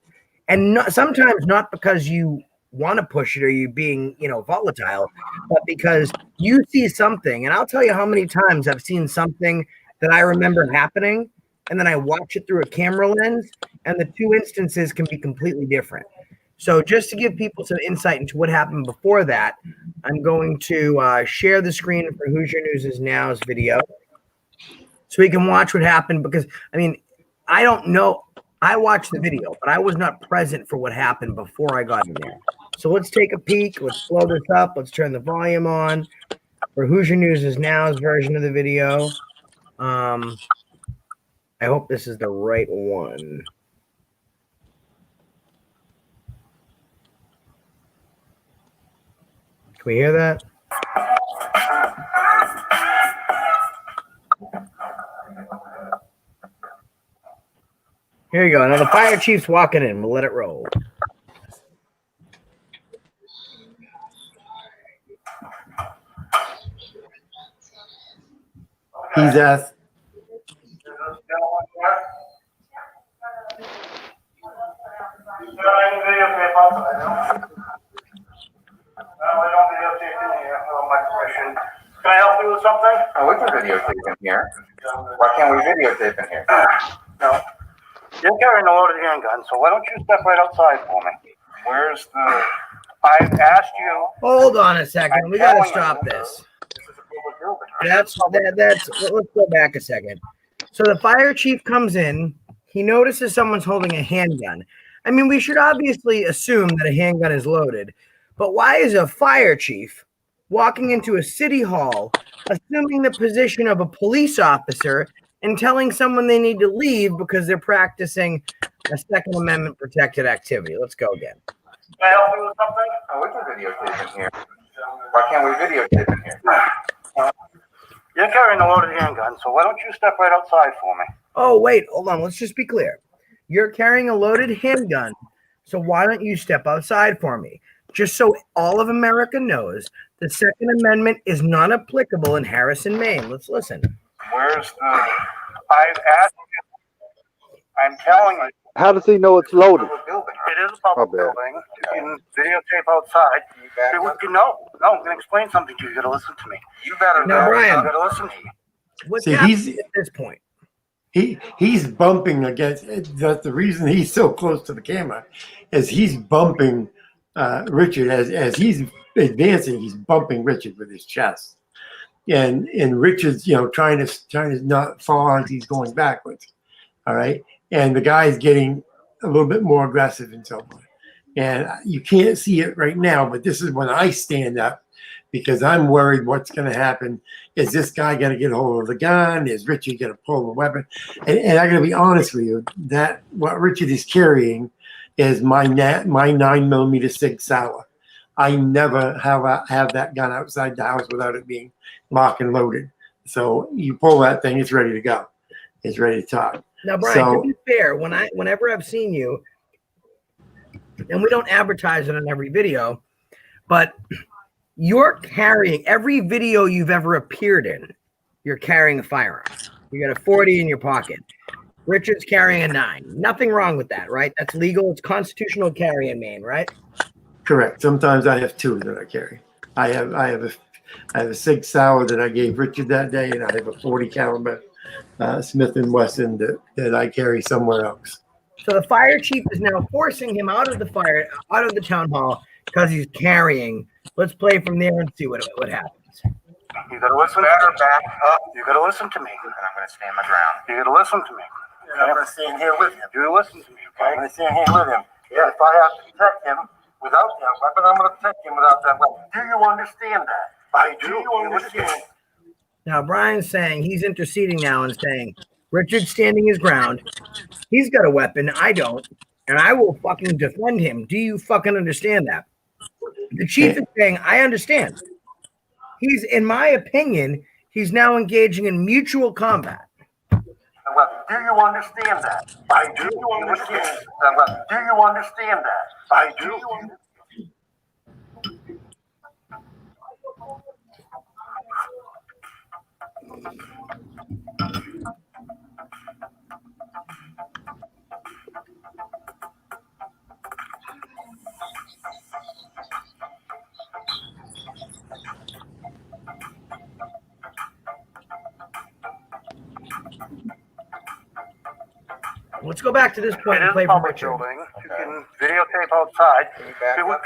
And sometimes not because you want to push it or you being, volatile, but because you see something. And I'll tell you how many times I've seen something that I remember happening, and then I watch it through a camera lens, and the two instances can be completely different. So just to give people some insight into what happened before that, I'm going to share the screen for Hoosier News' Now's video so we can watch what happened, because, I don't know. I watched the video, but I was not present for what happened before I got in there. So let's take a peek. Let's blow this up. Let's turn the volume on for Hoosier News' Now's version of the video. I hope this is the right one. Can we hear that? Here you go. Now the fire chief's walking in. We'll let it roll. He's asked. Can I help you with something? Oh, we can videotape in here. Why can't we videotape in here? No. You're carrying a loaded handgun, so why don't you step right outside for me? Where's the? I've asked you. Hold on a second. We got to stop this. That's. Let's go back a second. So the fire chief comes in. He notices someone's holding a handgun. We should obviously assume that a handgun is loaded. But why is a fire chief walking into a city hall, assuming the position of a police officer, and telling someone they need to leave because they're practicing a Second Amendment protected activity? Let's go again. Can I help you with something? Oh, we can videotape in here. Why can't we videotape in here? You're carrying a loaded handgun, so why don't you step right outside for me? Oh, wait, hold on. Let's just be clear. You're carrying a loaded handgun, so why don't you step outside for me? Just so all of America knows, the Second Amendment is not applicable in Harrison, Maine. Let's listen. Where's the? I've asked you. I'm telling you. How does he know it's loaded? It is a public My bad. building. You can videotape outside. No, I'm going to explain something to you. You got to listen to me. You better Now, know. Brian. You got to listen to me. What's See, happening at this point? He's bumping against. The reason he's so close to the camera is he's bumping Richard as he's advancing. He's bumping Richard with his chest, and Richard's trying to not fall as he's going backwards. All right, and the guy's getting a little bit more aggressive and so forth. And you can't see it right now, but this is when I stand up because I'm worried what's going to happen. Is this guy going to get a hold of the gun? Is Richard going to pull the weapon? And I got to be honest with you, that what Richard is carrying is my 9mm Sig Sauer. I never have that gun outside the house without it being locked and loaded. So you pull that thing, it's ready to go. It's ready to talk. Now, Brian, to be fair, whenever I've seen you, and we don't advertise it on every video, but you're carrying every video you've ever appeared in, you're carrying a firearm. You got a 40 in your pocket. Richard's carrying a 9. Nothing wrong with that, right? That's legal. It's constitutional carry in Maine, right? Correct. Sometimes I have 2 that I carry. I have a Sig Sauer that I gave Richard that day, and I have a 40 caliber Smith & Wesson that I carry somewhere else. So the fire chief is now forcing him out of the town hall because he's carrying. Let's play from there and see what happens. You gotta listen. Better back up. You gotta listen to me. And I'm going to stand my ground. You gotta listen to me. And I'm going to stand here with him. You listen to me, I'm okay? going to stand here with him. Yeah, if I have to protect him without that weapon, I'm going to protect him without that weapon. Do you understand that? I do. Do you understand? Now Brian's saying he's interceding now and saying Richard's standing his ground. He's got a weapon. I don't, and I will fucking defend him. Do you fucking understand that? The chief is saying, I understand. He's, in my opinion, he's now engaging in mutual combat. The weapon. Do you understand that? I do. Do you understand that weapon? Do you understand that? I do. Let's go back to this point It and is play a from public Richard. building. You can videotape outside.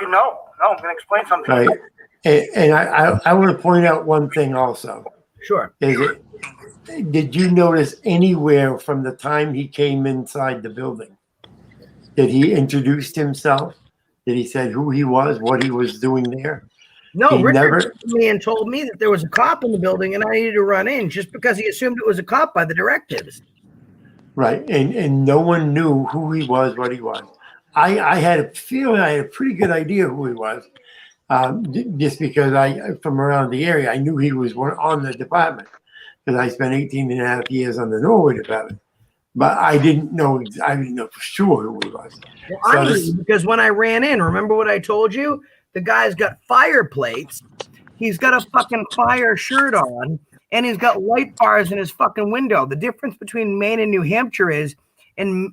No, I'm going to explain something to Right. you. And I want to point out one thing also. Sure. Did you notice anywhere from the time he came inside the building, did he introduce himself? Did he say who he was, what he was doing there? No, He Richard never- came to me and told me that there was a cop in the building and I needed to run in just because he assumed it was a cop by the directives. Right. And no one knew who he was, what he was. I had a feeling, I had a pretty good idea who he was. Just because from around the area, I knew he was on the department because I spent 18 and a half years on the Norway department. But I didn't know for sure who he was. Well, I knew because when I ran in, remember what I told you? The guy's got fire plates. He's got a fucking fire shirt on, and he's got light bars in his fucking window. The difference between Maine and New Hampshire is, Maine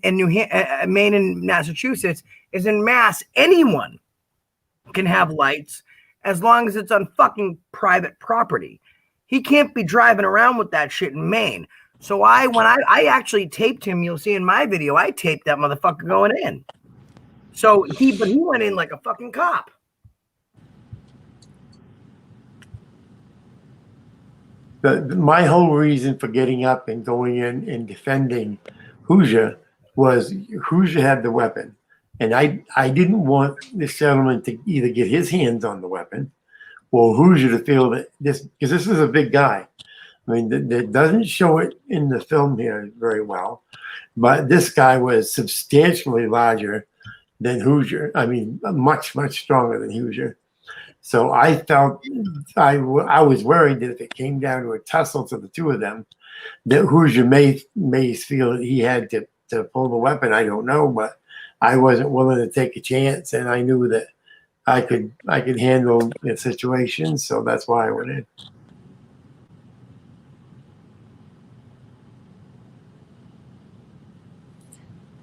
and Massachusetts is in Mass, anyone can have lights as long as it's on fucking private property. He can't be driving around with that shit in Maine. So when I actually taped him, you'll see in my video, I taped that motherfucker going in. So he went in like a fucking cop. My whole reason for getting up and going in and defending Hoosier was Hoosier had the weapon. And I didn't want this gentleman to either get his hands on the weapon or Hoosier to feel that because this is a big guy. I mean, that doesn't show it in the film here very well, but this guy was substantially larger than Hoosier. I mean, much, much stronger than Hoosier. So I felt I was worried that if it came down to a tussle to the two of them, that Hoosier may feel that he had to pull the weapon. I don't know, but I wasn't willing to take a chance, and I knew that I could handle the situation. So that's why I went in.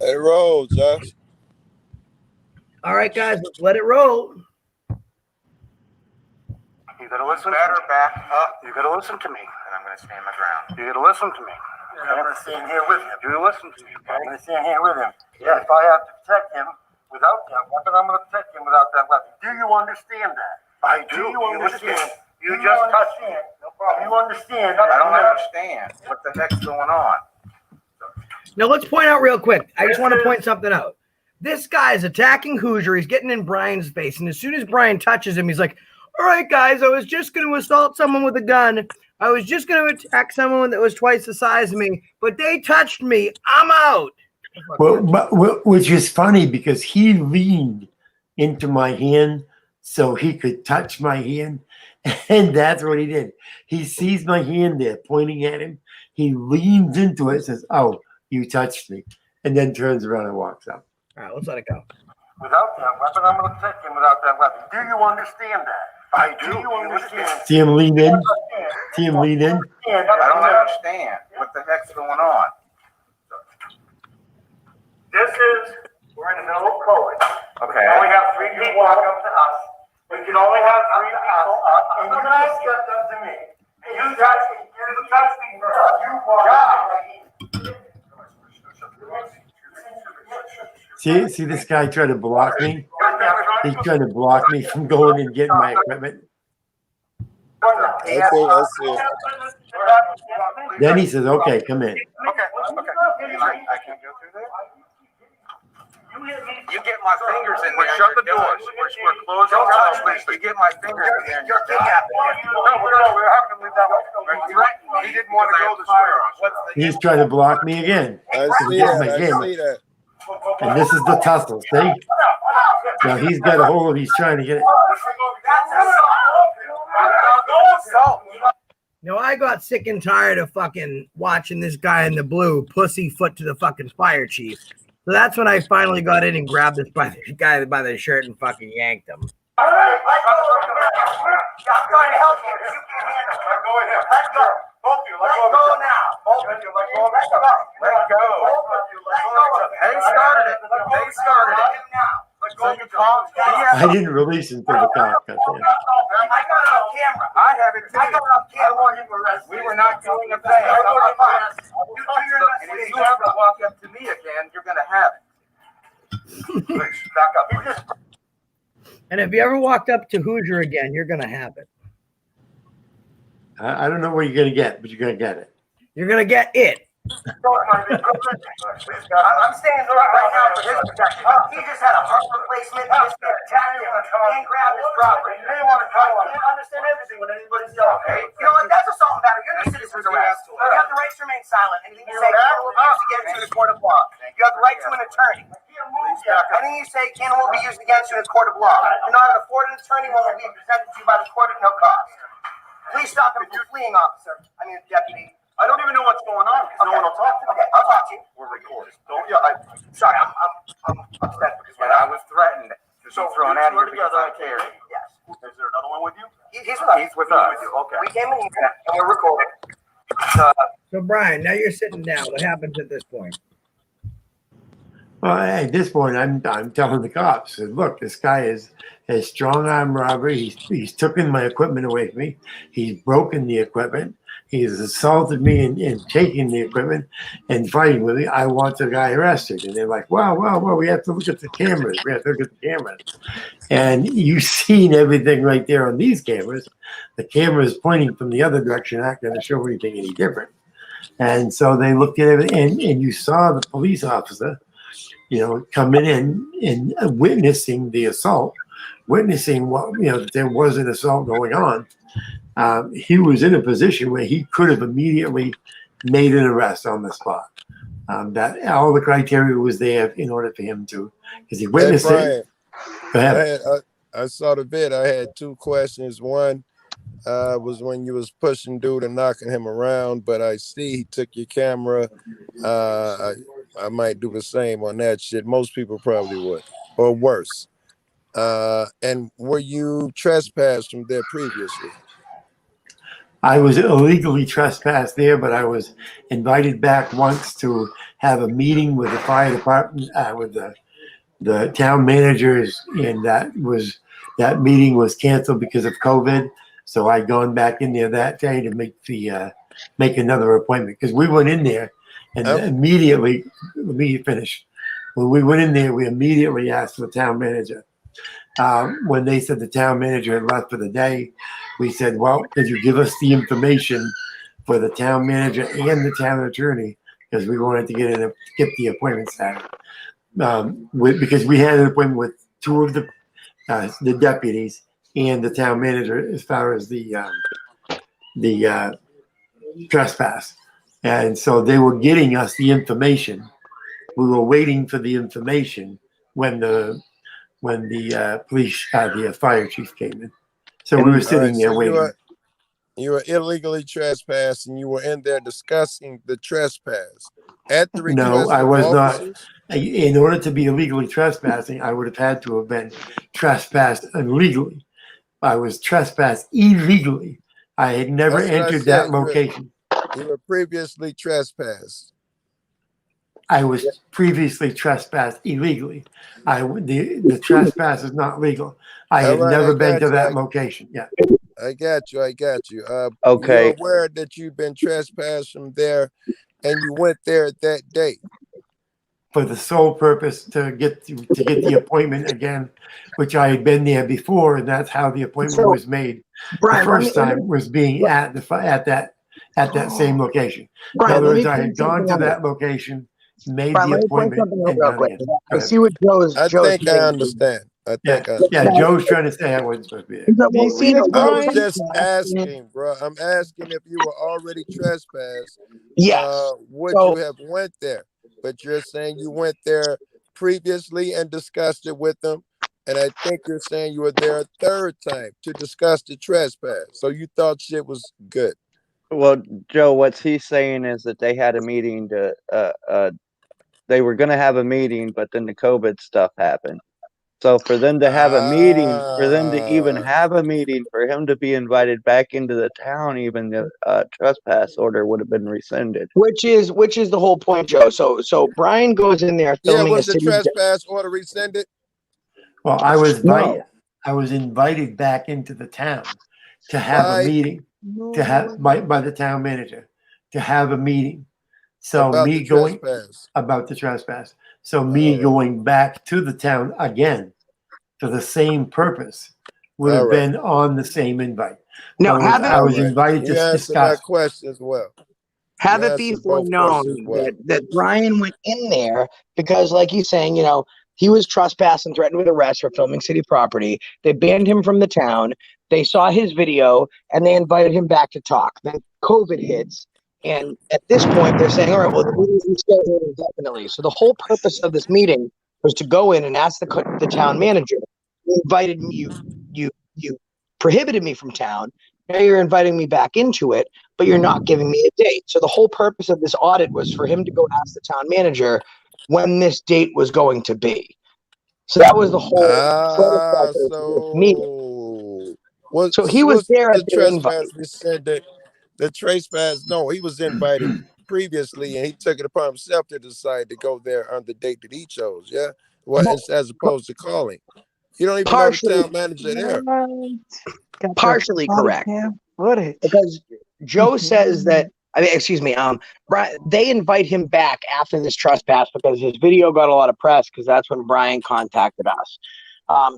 Hey, roll, Josh. All right, guys, let's let it roll. You gotta listen. Better back up. You gotta listen to me. And I'm going to stand my ground. You gotta listen to me. And I'm going to stand here with him. You listen to me, I'm okay? going to stand here with him. Yeah, if I have to protect him without that weapon, I'm going to protect him without that weapon. Do you understand that? I do. Do you understand? You Do just touched me. understand? No problem. You understand? I don't understand what the heck's going on. Now let's point out real quick. I just want to point something out. This guy is attacking Hoosier. He's getting in Brian's face. And as soon as Brian touches him, he's like, all right, guys, I was just going to assault someone with a gun. I was just going to attack someone that was twice the size of me, but they touched me. I'm out. Which is funny because he leaned into my hand so he could touch my hand. And that's what he did. He sees my hand there pointing at him. He leans into it and says, oh, you touched me. And then turns around and walks out. All right, let's let it go. Without that weapon, I'm going to take him without that weapon. Do you understand that? I do. You understand? See him lean in? See him lean in? I don't understand what the heck's going on. This is, we're in the middle of COVID. Okay. We only have 3 people walk up to us. We can only have 3 people up, and you guys stepped up to me. You touched me. You touched me first. You walked. See this guy trying to block me? He's trying to block me from going and getting my equipment. I think I see it. Then he says, okay, come in. Okay. I can go through there? You get my fingers in there. Shut the doors. We're closing. Don't touch me. You get my fingers in there. You're kidnapping. No, we're having to leave that way. He didn't want to go this way. He's trying to block me again. I see Get my that. I camera. see that. And this is the tussle, see? Now he's got a hold of it. He's trying to get it. No, I got sick and tired of fucking watching this guy in the blue pussyfoot to the fucking fire chief. So that's when I finally got in and grabbed this guy by the shirt and fucking yanked him. I'm trying to help you. You can't handle it. Let go of him. Let go. Both of you. Let go now. Both of you. Let go. Let go. Let go. Both of you. Let go. They started it. They started it. Let go of your cop. I didn't release him until the cop got there. I got it on camera. I have it too. I got it on camera. We were not doing a thing. And if you ever walk up to me again, you're going to have it. Please, back up, please. And if you ever walked up to Hoosier again, you're going to have it. I don't know what you're going to get, but you're going to get it. You're going to get it. I'm standing right now for his protection. He just had a heart replacement. He just got attacked and grabbed his property. You may want to call him. I can't understand everything when anybody's yelling. Okay, you know what? That's assault and battery. You're a citizen's arrest. You have the right to remain silent. Anything you say will be used against you in a court of law. You have the right to an attorney. Anything you say can and will be used against you in a court of law. You're not afforded an attorney will be presented to you by the court at no cost. Please stop him from fleeing, officer. I mean, deputy. I don't even know what's going on because no one will talk to me. Okay, I'll talk to you. We're recording. Don't yeah. Sorry, I'm upset because I was threatened to be thrown out of here because I together. cared. yes, Is there another one with you? he's with us. He's with us. Okay. We came in here and we're recording. So, Brian, now you're sitting down. What happens at this point? Well, at this point, I'm telling the cops, look, this guy has strong arm robbery. He's taken my equipment away from me. He's broken the equipment. He's assaulted me and taking the equipment and fighting with me. I want the guy arrested. And they're like, well, we have to look at the cameras. We have to look at the cameras. And you've seen everything right there on these cameras. The camera is pointing from the other direction, not going to show anything any different. And so they looked at everything, and you saw the police officer, coming in and witnessing the assault, witnessing that there was an assault going on. He was in a position where he could have immediately made an arrest on the spot. That all the criteria was there in order for him to, because he witnessed it. Go ahead. I saw the vid. I had 2 questions. One was when you was pushing dude and knocking him around, but I see he took your camera. I might do the same on that shit. Most people probably would, or worse. And were you trespassed from there previously? I was illegally trespassed there, but I was invited back once to have a meeting with the fire department, with the town managers, and that meeting was canceled because of COVID. So I'd gone back in there that day to make another appointment, because we went in there and immediately, let me finish. When we went in there, we immediately asked the town manager. When they said the town manager had left for the day, we said, well, could you give us the information for the town manager and the town attorney? Because we wanted to get the appointment started. because we had an appointment with two of the deputies and the town manager as far as the trespass. And so they were getting us the information. We were waiting for the information when the police, the fire chief came in. So we were sitting there waiting. You were illegally trespassed, and you were in there discussing the trespass at the request No, I of was officers? not. In order to be illegally trespassing, I would have had to have been trespassed illegally. I was trespassed illegally. I had never That's what I entered said. that location. You were previously trespassed. I was previously trespassed illegally. The trespass is not legal. I had never been to that location. Yeah. I got you. Okay. You're aware that you've been trespassed from there, and you went there at that date. For the sole purpose to get the appointment again, which I had been there before, and that's how the appointment was made. Brian, the first time was being at that same location. Brian, in other let me words, I point had gone something to out. that location, made Brian, the let me point appointment, something out and real done quick. again. I see what Joe's I think I understand. I think I Yeah, understand. Joe's trying to say I wasn't supposed to be there. Do you see this, I was Brian? just asking, bro. I'm asking if you were already trespassed. Yes. Would So- you have went there? But you're saying you went there previously and discussed it with them. And I think you're saying you were there a third time to discuss the trespass. So you thought shit was good. Well, Joe, what he's saying is that they had a meeting they were going to have a meeting, but then the COVID stuff happened. So for them to have a meeting, for them to even have a meeting, for him to be invited back into the town, even the trespass order would have been rescinded. Which is the whole point, Joe. So Brian goes in there Yeah, filming was a the city. trespass order rescinded? Well, I was No. invited back into the town to have a meeting, by the town manager to have a meeting. So About me the going trespass. about the trespass. So me going back to the town again for the same purpose would have been on the same invite. No, I was invited You to answered my discuss. question as well. Have You it be answered both foreknown questions well. that Brian went in there because, like he's saying, he was trespassed and threatened with arrest for filming city property. They banned him from the town. They saw his video and they invited him back to talk. Then COVID hits. And at this point, they're saying, all right, well, the meeting's rescheduled indefinitely. So the whole purpose of this meeting was to go in and ask the town manager. You invited me, you prohibited me from town. Now you're inviting me back into it, but you're not giving me a date. So the whole purpose of this audit was for him to go ask the town manager when this date was going to be. So that was the whole purpose of this meeting. So he was there at the invite. Rescinded. The trespass, no, he was invited previously, and he took it upon himself to decide to go there on the date that he chose. Yeah, as opposed to calling. You don't even know the town manager there. Partially correct. Because Joe says that. Brian, they invite him back after this trespass because his video got a lot of press because that's when Brian contacted us.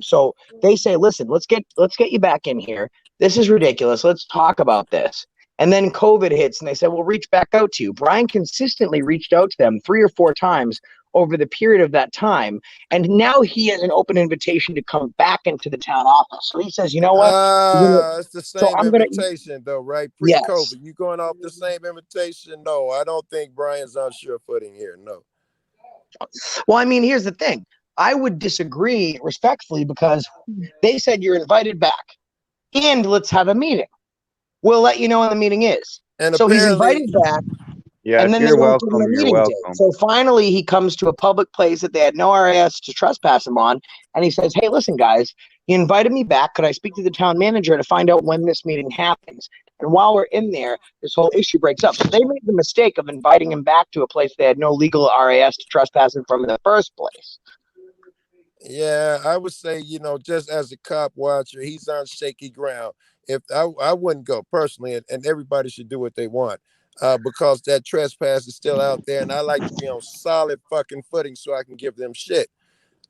So they say, listen, let's get you back in here. This is ridiculous. Let's talk about this. And then COVID hits and they said, we'll reach back out to you. Brian consistently reached out to them 3 or 4 times over the period of that time. And now he has an open invitation to come back into the town office. So he says, you know what? It's the same invitation though, right? Pre-COVID. Yes. You going off the same invitation? No, I don't think Brian's on sure footing here. No. Well, I mean, here's the thing. I would disagree respectfully because they said you're invited back and let's have a meeting. We'll let you know when the meeting is. And so he's invited back. Yeah, and then you're welcome. You're welcome. So finally he comes to a public place that they had no RAS to trespass him on. And he says, hey, listen, guys, you invited me back. Could I speak to the town manager to find out when this meeting happens? And while we're in there, this whole issue breaks up. So they made the mistake of inviting him back to a place they had no legal RAS to trespass him from in the first place. Yeah, I would say, just as a cop watcher, he's on shaky ground. If I wouldn't go personally, and everybody should do what they want, because that trespass is still out there, and I like to be on solid fucking footing so I can give them shit.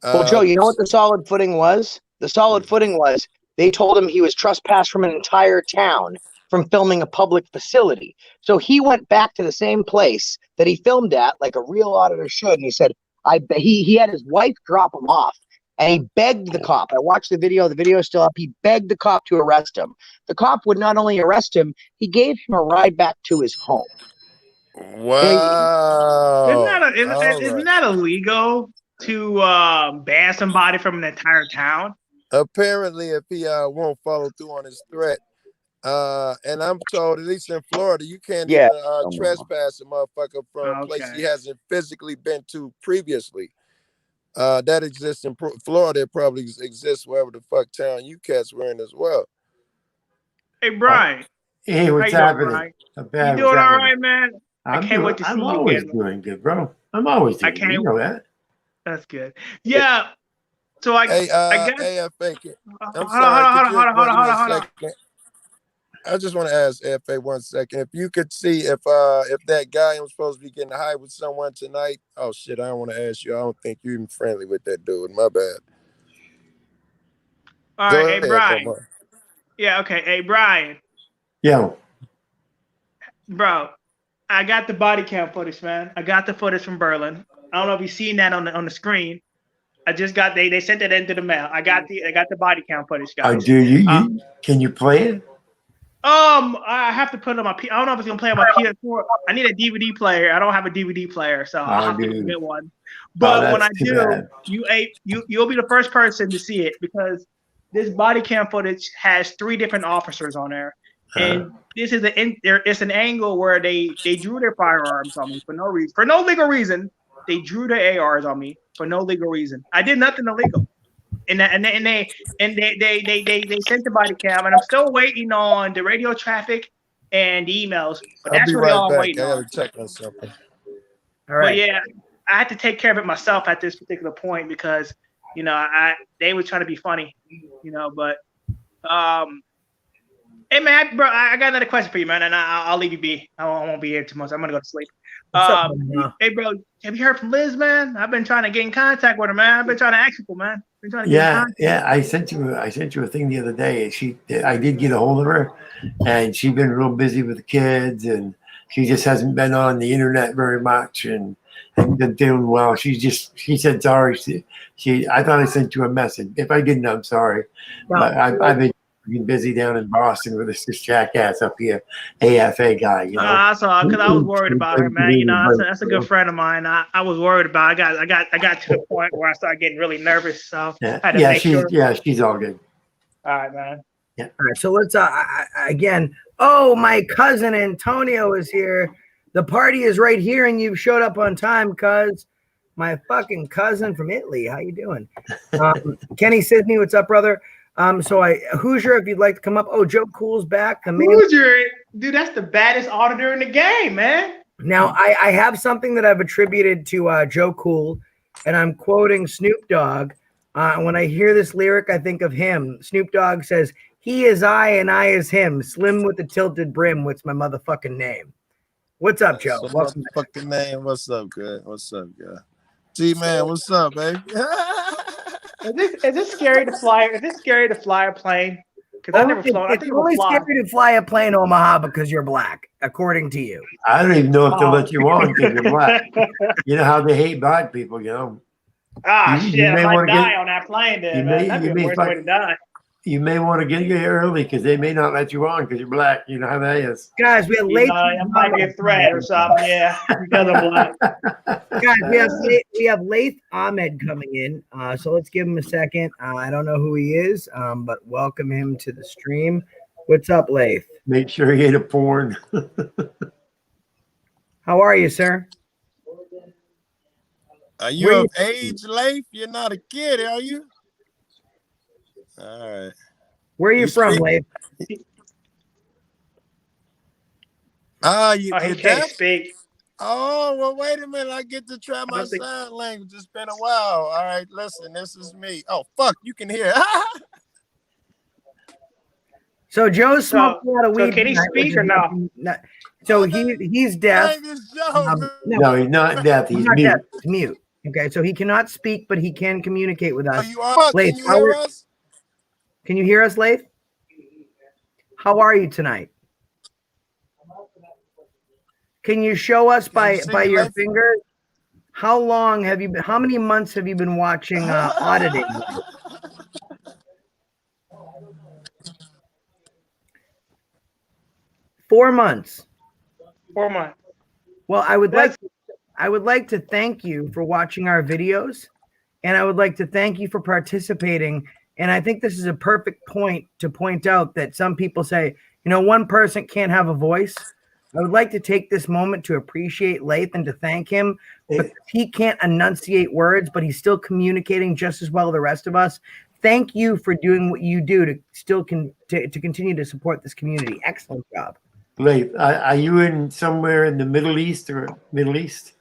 Well, Joe, you know what the solid footing was? The solid footing was they told him he was trespassed from an entire town from filming a public facility. So he went back to the same place that he filmed at, like a real auditor should, and he said, He had his wife drop him off, and he begged the cop. I watched the video. The video is still up. He begged the cop to arrest him. The cop would not only arrest him, he gave him a ride back to his home. Wow. Isn't that illegal to ban somebody from an entire town? Apparently, if he won't follow through on his threat, and I'm told, at least in Florida, you can't even trespass a motherfucker from a place he hasn't physically been to previously. That exists in Florida. It probably exists wherever the fuck town you cats were in as well. Hey, Brian. Hey, what's happening? You doing all right, man? I can't wait to see you again. I'm always doing good, bro. I'm always doing good. You know that. That's good. Yeah. So I got. Hey, I'm sorry. Hold on. I just want to ask FA 1 second. If you could see if that guy was supposed to be getting high with someone tonight. Oh shit, I don't want to ask you. I don't think you're even friendly with that dude. My bad. All right, hey Brian. Yeah, okay. Hey Brian. Yo. Bro, I got the body cam footage, man. I got the footage from Berlin. I don't know if you've seen that on the screen. I just got they sent it into the mail. I got the body cam footage, guys. Can you play it? I have to put it on my I don't know if it's gonna play on my PS4. I need a DVD player. I don't have a DVD player, so I'll have to get one. But when I do, you'll be the first person to see it because this body cam footage has 3 different officers on there. And this is it's an angle where they drew their firearms on me for no reason, for no legal reason. They drew their ARs on me for no legal reason. I did nothing illegal, and they sent the body cam, and I'm still waiting on the radio traffic and the emails. But that's really all I'm waiting on. I gotta check on something. All right. But yeah, I had to take care of it myself at this particular point because they were trying to be funny, but hey man, bro, I got another question for you, man, and I'll leave you be. I won't be here too much. I'm gonna go to sleep. Hey bro, have you heard from Liz, man? I've been trying to get in contact with her, man. I've been trying to ask people, man. Yeah. I sent you a thing the other day. I did get a hold of her, and she's been real busy with the kids, and she just hasn't been on the internet very much, and hasn't been feeling well. She said sorry. I thought I sent you a message. If I didn't, I'm sorry. No. But I've been busy down in Boston with this jackass up here, AFA guy. I saw because I was worried about her, man. That's a good friend of mine. I was worried about. I got to the point where I started getting really nervous. So I had to make sure. She's all good. All right, man. Yeah. All right. So let's again. Oh, my cousin Antonio is here. The party is right here, and you've showed up on time, cuz. My fucking cousin from Italy. How you doing? Kenny Sidney, what's up, brother? Hoosier, if you'd like to come up. Oh, Joe Cool's back. Hoosier, dude, that's the baddest auditor in the game, man. Now, I have something that I've attributed to Joe Cool, and I'm quoting Snoop Dogg. When I hear this lyric, I think of him. Snoop Dogg says, "He is I and I is him. Slim with the tilted brim. What's my motherfucking name?" What's up, Joe? What's my fucking name? What's up, good? What's up, good? G-Man, what's up, baby? Is this scary to fly? Is this scary to fly a plane? Because I never flown. I think it's only scary to fly a plane to Omaha because you're black, according to you. I don't even know if they'll let you on because you're black. You know how they hate black people, shit! I might die on that plane, then. That'd be the worst way to die. You may want to get here early because they may not let you on because you're black. You know how that is. Guys, we have late. It might be a threat or something. Yeah, because I'm black. Guys, we have Laith Ahmed coming in. So let's give him a second. I don't know who he is, but welcome him to the stream. What's up, Laith? Make sure he ate a porn. How are you, sir? Are you of age, Laith? You're not a kid, are you? All right. Where are you from, Laith? He can't speak. Oh, well, wait a minute. I get to try my sign language. It's been a while. All right, listen, this is me. Oh, fuck, you can hear. So Joe's smoking a lot of weed. So can he speak or no? So he's deaf. No, he's not deaf. He's mute. Deaf. He's mute. Okay, so he cannot speak, but he can communicate with us. Oh, you are? Laith, can you hear us? Can you hear us, Laith? How are you tonight? Can you show us by your fingers? how long have you been? How many months have you been watching auditing? 4 months. 4 months. Well, I would like to thank you for watching our videos, and I would like to thank you for participating. And I think this is a perfect point to point out that some people say, you know, one person can't have a voice. I would like to take this moment to appreciate Lath and to thank him. But he can't enunciate words, but he's still communicating just as well as the rest of us. Thank you for doing what you do to still to continue to support this community. Excellent job. Lath, are you in somewhere in the Middle East or Middle East?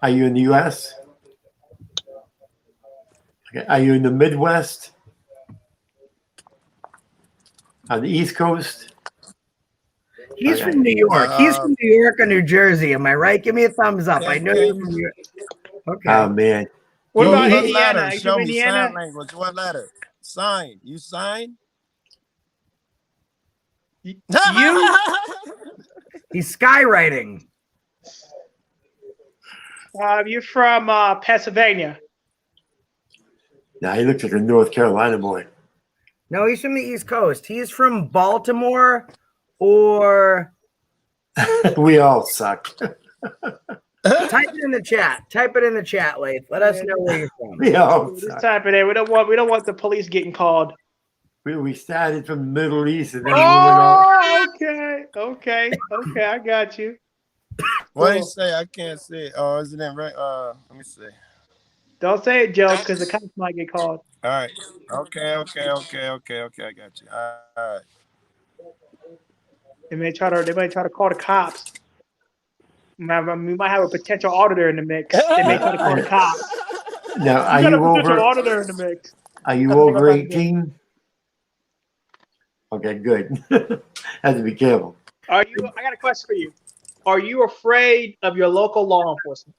Are you in the U.S.? Okay. Are you in the Midwest? On the East Coast? He's from New York. He's from New York or New Jersey. Am I right? Give me a thumbs up. I know you're from New York. Okay. Oh, man. What about What Indiana? letter? You Show from me Indiana? sign language. What letter? Sign. You sign? You? He's skywriting. You're from Pennsylvania. Now he looks like a North Carolina boy. No, he's from the East Coast. He's from Baltimore or... We all suck. Type it in the chat. Type it in the chat, Lath. Let us know where you're from. We all Just suck. type it in. We don't want the police getting called. We started from the Middle East and then we went all... Oh, okay. I got you. What do you say? I can't see it. Oh, isn't it right? Let me see. Don't say it, Joe, because the cops might get called. All right. Okay. I got you. All right. They may try to call the cops. We might have a potential auditor in the mix. They may try to call the cops. Now, are got you a potential over? auditor in the mix. Are you That's what over I'm about to do. 18? Okay, good. Have to be careful. I got a question for you. Are you afraid of your local law enforcement?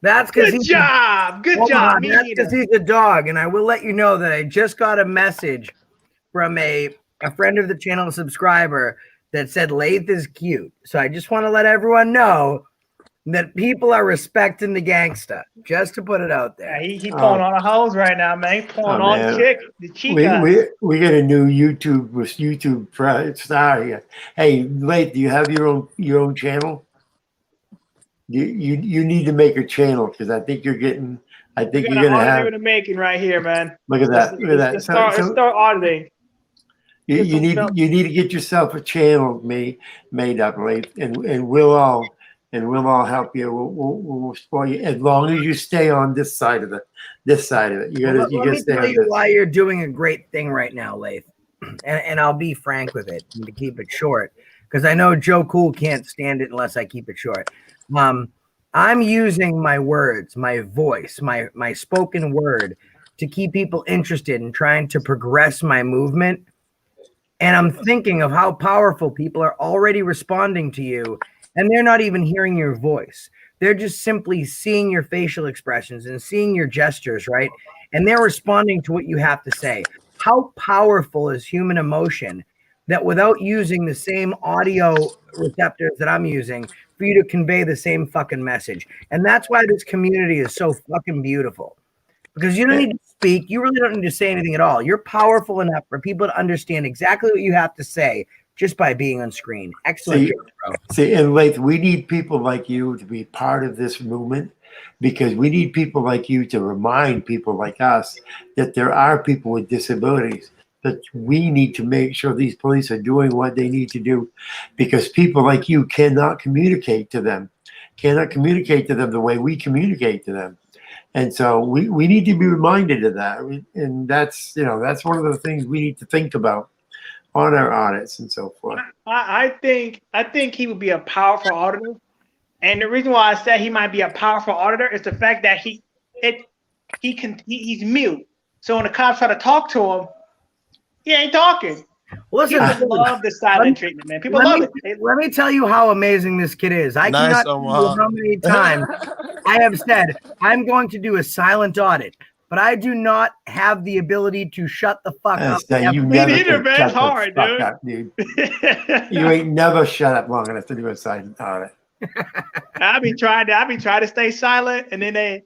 That's because Good job. That's because he's a dog. And I will let you know that I just got a message from a friend of the channel, a subscriber, that said Lath is cute. So I just want to let everyone know that people are respecting the gangsta, just to put it out there. Yeah, he pulling on the hose right now, man. He pulling on man. the chica. We get a new YouTube star here. Hey, Lath, do you have your own channel? You need to make a channel because I think you're gonna have in the making right here, man. Look at that. Let's start auditing. You need to get yourself a channel made up, Lath, and we'll all help you. We'll support you as long as you stay on this side of it. You gotta Let me stay tell on you this. why you're doing a great thing right now, Lath. And I'll be frank with it and to keep it short, because I know Joe Cool can't stand it unless I keep it short. I'm using my words, my voice, my spoken word to keep people interested in trying to progress my movement. And I'm thinking of how powerful people are already responding to you, and they're not even hearing your voice. They're just simply seeing your facial expressions and seeing your gestures, right? And they're responding to what you have to say. How powerful is human emotion that without using the same audio receptors that I'm using for you to convey the same fucking message? And that's why this community is so fucking beautiful, because you don't need to speak. You really don't need to say anything at all. You're powerful enough for people to understand exactly what you have to say just by being on screen. Excellent job, bro. See, and Lath, we need people like you to be part of this movement, because we need people like you to remind people like us that there are people with disabilities, that we need to make sure these police are doing what they need to do, because people like you cannot communicate to them the way we communicate to them. And so we need to be reminded of that. And that's one of the things we need to think about on our audits and so forth. I think he would be a powerful auditor. And the reason why I said he might be a powerful auditor is the fact that he's mute. So when the cops try to talk to him, he ain't talking. Listen, people love the silent treatment, man. People love it. Let me tell you how amazing this kid is. I cannot tell you how many times I have said I'm going to do a silent audit, but I do not have the ability to shut the fuck up. You Me never neither, can man. shut It's the hard, fuck dude. up, dude. You ain't never shut up long enough to do a silent audit. I be trying to stay silent, and then I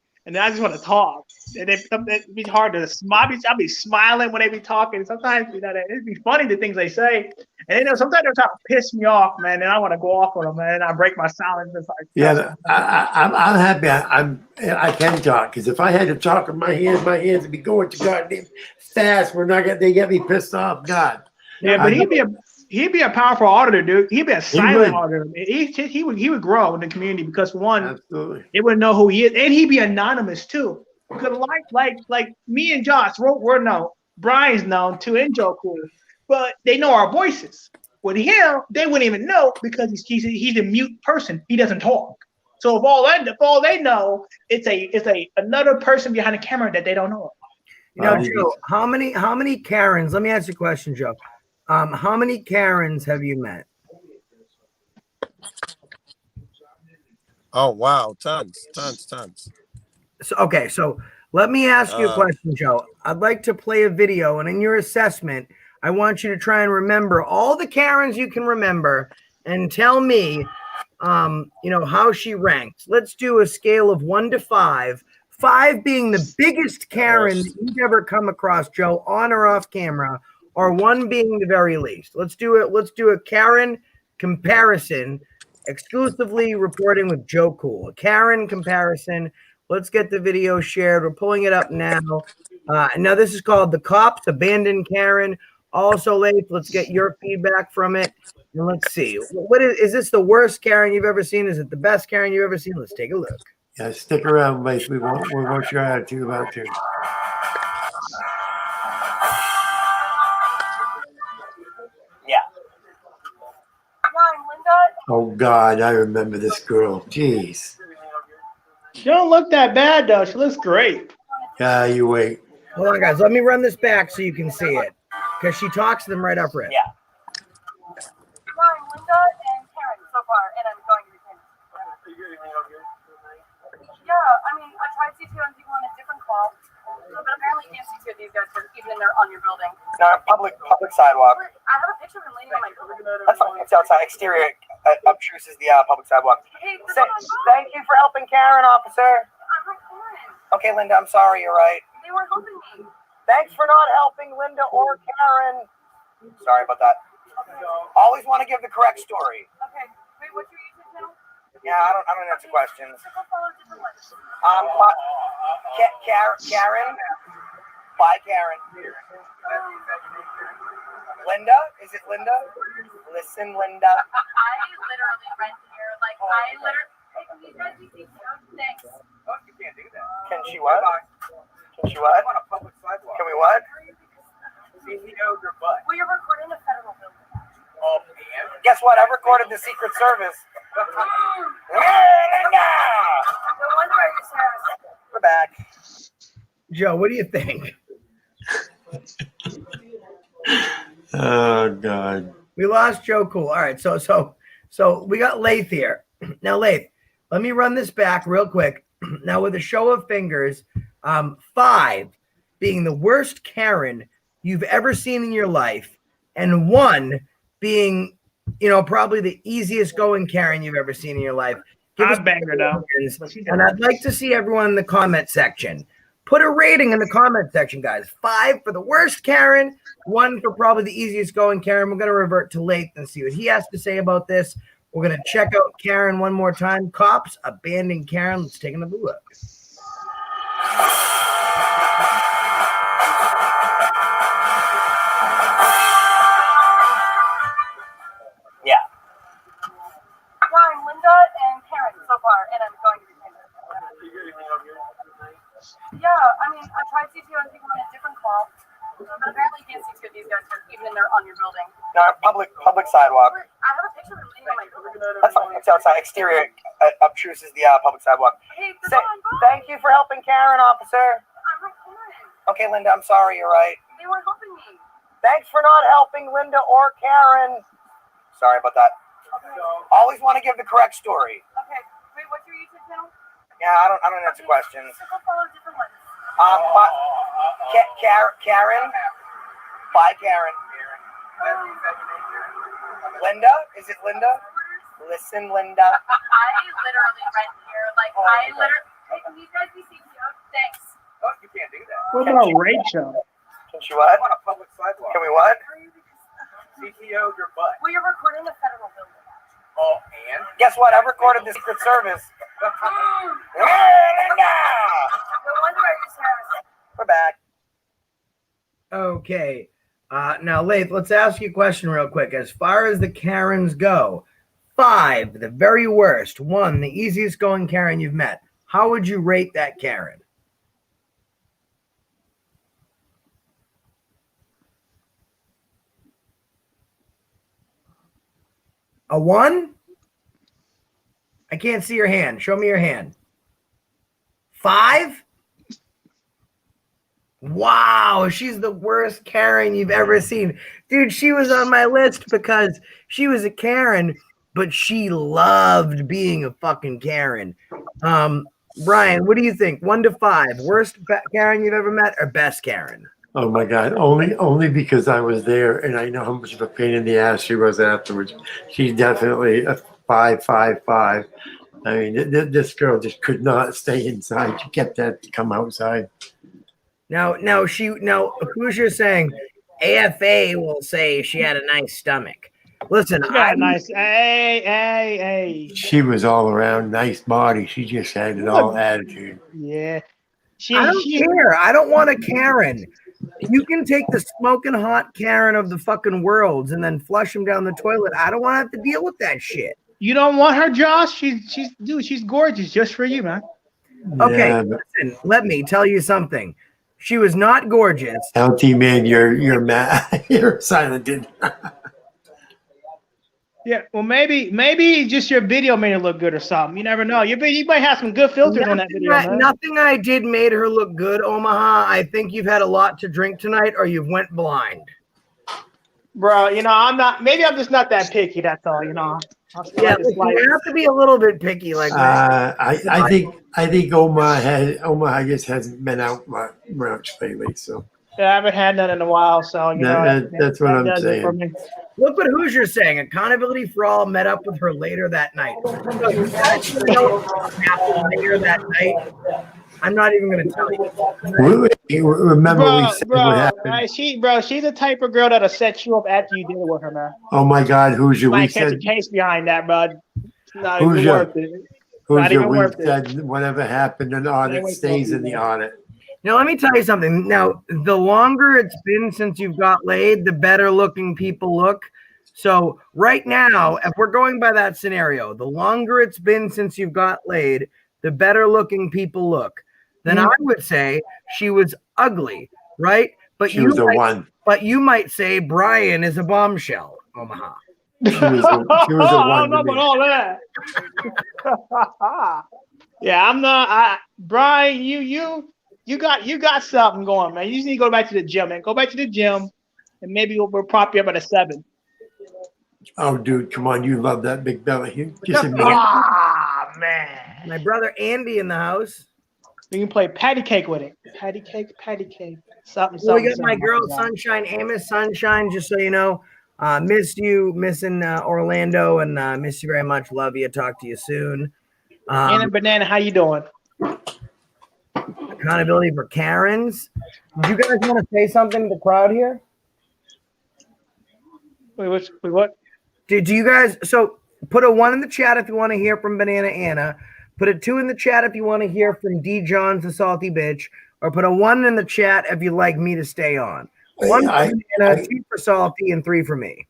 just want to talk. And it'd be hard to smile. I'll be smiling when they be talking. Sometimes, it'd be funny the things they say. And sometimes they're trying to piss me off, man. And I want to go off on them, man. And I break my silence. It's like, Yeah, I'm happy. I can talk, because if I had to talk with my hands would be going to goddamn fast. They get me pissed off. God. Yeah, but he'd be a powerful auditor, dude. He'd be a silent auditor. He would grow in the community because absolutely, they wouldn't know who he is, and he'd be anonymous too. Because like me and Josh, we're known. Brian's known too, and Joe Cool, but they know our voices. With him, they wouldn't even know because he's a mute person. He doesn't talk. So if all they know, it's another person behind the camera that they don't know. Joe, how many Karens? Let me ask you a question, Joe. How many Karens have you met? Oh wow, tons. So let me ask you a question, Joe. I'd like to play a video, and in your assessment, I want you to try and remember all the Karens you can remember, and tell me, how she ranks. Let's do a scale of 1 to 5. 5 being the biggest Karen that you've ever come across, Joe, on or off camera, or 1 being the very least. Let's do a Karen comparison, exclusively reporting with Joe Cool. A Karen comparison. Let's get the video shared. We're pulling it up now. Now this is called The Cops Abandoned Karen. Also, Leif, let's get your feedback from it. And let's see. What is this the worst Karen you've ever seen? Is it the best Karen you've ever seen? Let's take a look. Yeah, stick around, Leif. We want your attitude about it. Yeah. Oh God, I remember this girl. Jeez. She don't look that bad though. She looks great. Yeah, you wait. Hold on, guys. Let me run this back so you can see it, because she talks to them right up front. Yeah. I'm Linda and Karen so far, and I'm going to be Yeah, I mean, I tried C2 on people on a different call, but apparently you can't C2 these guys even in on your building. Not a public sidewalk. I have a picture of him leaning on my building. That's fine. It's outside. Exterior obtrudes the public sidewalk. Hey, Thank you for helping Karen, officer. I'm not Karen. Okay, Linda, I'm sorry. You're right. They weren't helping me. Thanks for not helping Linda or Karen. Sorry about that. Okay. Always want to give the correct story. Okay. Wait, what's your YouTube channel? Yeah, I don't answer questions. So go follow different ones. Karen. Bye, Karen. Linda? Is it Linda? Listen, Linda. I literally rent here. Like, I literally. Hey, can you guys do C2? Thanks. Oh, you can't do that. Can she what? Can she what? On a public sidewalk. Can we what? CEO's your butt. Well, you're recording a federal building. Oh, man. Guess what? I recorded the Secret Service. Linda! No wonder I just asked. We're back. Joe, what do you think? Oh God. We lost Joe Cool. All right, so we got Leif here. Now, Leif, let me run this back real quick. Now, with a show of fingers, 5 being the worst Karen you've ever seen in your life, and 1 being, probably the easiest going Karen you've ever seen in your life. Give us bang her though. And I'd like to see everyone in the comment section. Put a rating in the comment section, guys. 5 for the worst Karen, 1 for probably the easiest going Karen. We're going to revert to Leif and see what he has to say about this. We're going to check out Karen one more time. Cops abandoned Karen. Let's take another look. Yeah. I'm Linda and Karen so far, and I'm going to be Yeah, I mean, I tried C2 on people on a different call, but apparently you can't C2 these guys even on your building. Not a public sidewalk. I have a picture of him leaning on my building. That's fine. It's outside. Exterior obtrudes the public sidewalk. Hey, Thank you for helping Karen, officer. I'm not Karen. Okay, Linda, I'm sorry. You're right. They weren't helping me. Thanks for not helping Linda or Karen. Sorry about that. Okay. Always want to give the correct story. Okay. Wait, what's your YouTube channel? Yeah, I don't answer questions. So go follow different ones. Karen. Bye, Karen. Linda? Is it Linda? Listen, Linda. I literally right here. Like, I literally. Hey, can you guys be CTO? Thanks. Oh, you can't do that. What about Rachel? Can she what? On a public sidewalk. Can we what? CTO your butt. Well, you're recording a federal building. Oh, and? Guess what? I've recorded the Secret Service. No wonder I just had. We're back. Okay. Now, Lath, let's ask you a question real quick. As far as the Karens go, 5, the very worst. 1, the easiest going Karen you've met. How would you rate that Karen? A 1? I can't see your hand. Show me your hand. 5? Wow, she's the worst Karen you've ever seen. Dude, she was on my list because she was a Karen, but she loved being a fucking Karen. Brian, what do you think? 1 to 5, worst Karen you've ever met or best Karen? Oh my God! Only because I was there and I know how much of a pain in the ass she was afterwards. She's definitely a 5, 5, 5. I mean, this girl just could not stay inside. She kept that to come outside. Now, Hoosier saying AFA will say she had a nice stomach. Listen, Hey. She was all around nice body. She just had it all attitude. Yeah. I don't care. I don't want a Karen. You can take the smoking hot Karen of the fucking worlds and then flush him down the toilet. I don't want to have to deal with that shit. You don't want her, Josh? She's gorgeous just for you, man. Okay, Yeah, listen, let me tell you something. She was not gorgeous. LT man, you're mad. You're silent. Yeah, well, maybe just your video made her look good or something. You never know. You might have some good filters on that video, man. Nothing I did made her look good, Omaha. I think you've had a lot to drink tonight or you've went blind. Bro, maybe I'm just not that picky, that's all, Yeah, you have to be a little bit picky like that. I think Omaha just hasn't been out much lately, so. Yeah, I haven't had none in a while, so that's what I'm saying. Look what Hoosier's saying. Accountability for All met up with her later that night. So you guys know what happened later that night? I'm not even going to tell you. Remember we said what happened. Right, she's the type of girl that'll set you up after you deal with her, man. Oh my God, Hoosier, we Might catch a said. case behind that, bud. It's not even Hoosier, worth it. Hoosier, we said whatever happened, an audit stays in the audit. Now, let me tell you something. Now, the longer it's been since you've got laid, the better looking people look. So right now, if we're going by that scenario, the longer it's been since you've got laid, the better looking people look. Then I would say she was ugly, right? But She was a 1. But you might say Brian is a bombshell, Omaha. She was a 1. I don't know about all that. Yeah, I'm not. Brian, you got something going, man. You just need to go back to the gym, man. Go back to the gym, and maybe we'll prop you up at a 7. Oh, dude, come on. You love that big belly. Just admit it. Man. My brother Andy in the house. We can play patty cake with it. Patty cake. Something. Well, we got my girl Sunshine, Amos Sunshine, just so you know. Miss you, missing Orlando, and miss you very much. Love you. Talk to you soon. Anna Banana, how you doing? Accountability for Karens. Do you guys want to say something to the crowd here? Wait, what? Do you guys, so put a 1 in the chat if you want to hear from Banana Anna. Put a 2 in the chat if you want to hear from D. John's the salty bitch. Or put a 1 in the chat if you'd like me to stay on. 1 for Banana, 2 for Salty, and 3 for me.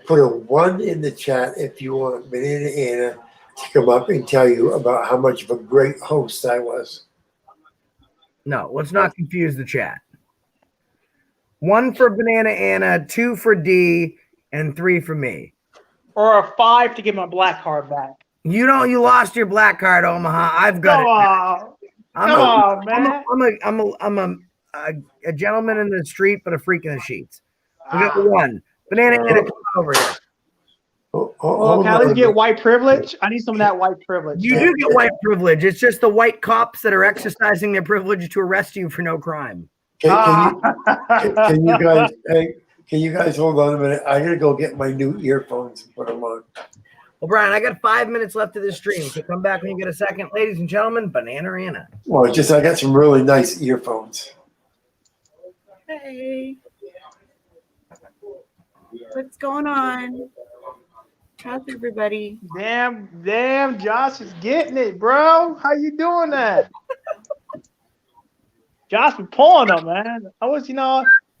Put a 1 in the chat if you want Banana Anna to come up and tell you about how much of a great host I was. No, let's not confuse the chat. 1 for Banana Anna, 2 for D, and 3 for me. Or a 5 to get my black card back. You lost your black card, Omaha. I've got it. I'm a gentleman in the street, but a freak in the sheets. We got 1. Banana Anna, come over here. Can I at least get white privilege? I need some of that white privilege. You do get white privilege. It's just the white cops that are exercising their privilege to arrest you for no crime. Can you guys hold on a minute? I gotta go get my new earphones and put them on. Well, Brian, I got 5 minutes left of this stream, so come back when you get a second. Ladies and gentlemen, Banana Anna. Well, just I got some really nice earphones. Hey. What's going on? How's everybody? Damn, Josh is getting it, bro. How you doing that? Josh be pulling them, man. I was,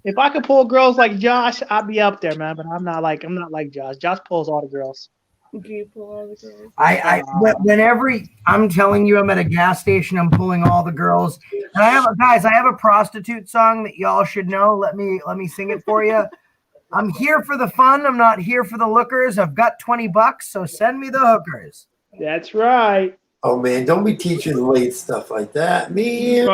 if I could pull girls like Josh, I'd be up there, man. But I'm not like Josh. Josh pulls all the girls. Do you pull all the girls? Whenever I'm telling you I'm at a gas station, I'm pulling all the girls. And I have a prostitute song that y'all should know. Let me sing it for you. I'm here for the fun. I'm not here for the lookers. I've got $20, so send me the hookers. That's right. Oh man, don't be teaching late stuff like that, man.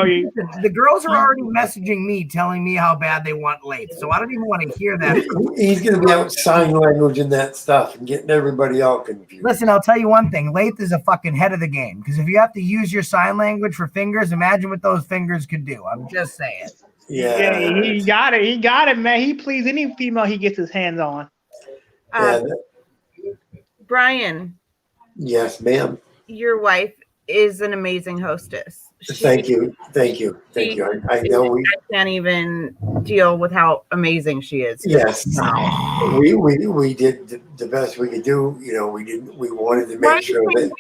The girls are already messaging me, telling me how bad they want late, so I don't even want to hear that. He's gonna be out sign language and that stuff and getting everybody all confused. Listen, I'll tell you one thing. Lathe is a fucking head of the game, because if you have to use your sign language for fingers, imagine what those fingers could do. I'm just saying. Yeah, he got it. He got it, man. He please any female he gets his hands on. Brian. Yes, ma'am. Your wife is an amazing hostess. Thank you. I know I can't even deal with how amazing she is. Yes, we did the best we could do. We wanted to make sure that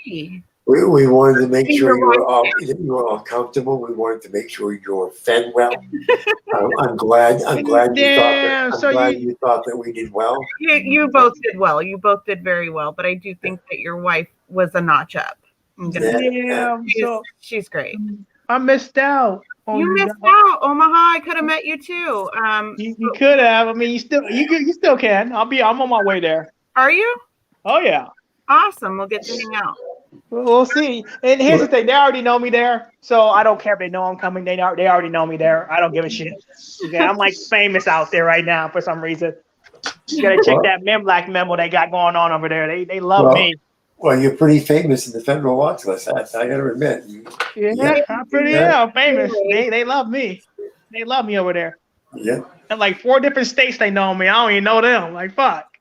we wanted to make sure you were all comfortable. We wanted to make sure you were fed well. I'm glad you thought that we did well. You both did well. You both did very well. But I do think that your wife was a notch up. She's great. I missed out. You missed out, Omaha. I could have met you too. You could have. I mean, you still can. I'm on my way there. Are you? Oh yeah. Awesome. We'll get to hang out. We'll see. And here's the thing: they already know me there, so I don't care if they know I'm coming. They already know me there. I don't give a shit. Okay, I'm like famous out there right now for some reason. You gotta check that Black memo they got going on over there. They love me. Well, you're pretty famous in the federal watch list. I got to admit. I'm pretty famous. They love me. They love me over there. Yeah. And like 4 different states they know me. I don't even know them. Like fuck.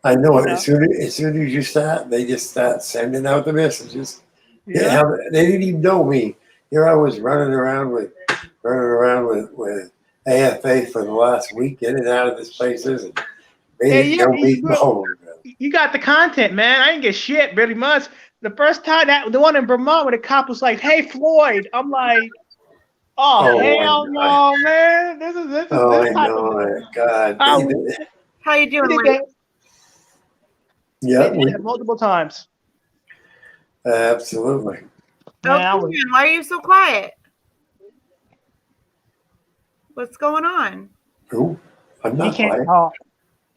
I know it. As soon as you start, they just start sending out the messages. Yeah. They didn't even know me. Here I was running around with AFA for the last week, in and out of these places, and they didn't know me. You got the content, man. I didn't get shit pretty much. The first time the one in Vermont where the cop was like, "Hey Floyd," I'm like, "Oh hell no, man! This is this type of God." How you doing? Yeah, multiple times. Absolutely. Why are you so quiet? What's going on? Who? I'm not quiet. Talk.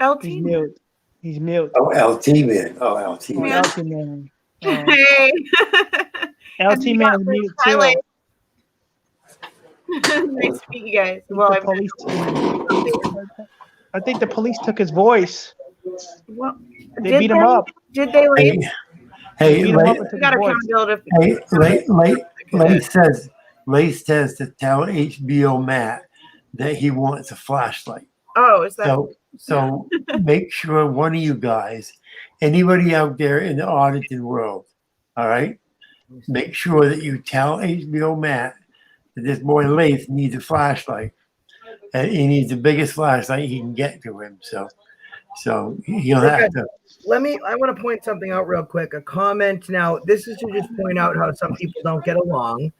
LT. He's mute. Oh, LT man. Oh, LT man. LT man. Hey. LT man is mute too. Nice to meet you guys. Well, I think the police took his voice. Well, they beat him up. Did they leave? Hey, Lace says to tell HBO Matt that he wants a flashlight. Oh, is that so? Make sure one of you guys, anybody out there in the auditing world, all right, make sure that you tell HBO Matt that this boy Lace needs a flashlight, and he needs the biggest flashlight he can get to him. So he'll have to. I want to point something out real quick. A comment. Now, this is to just point out how some people don't get along.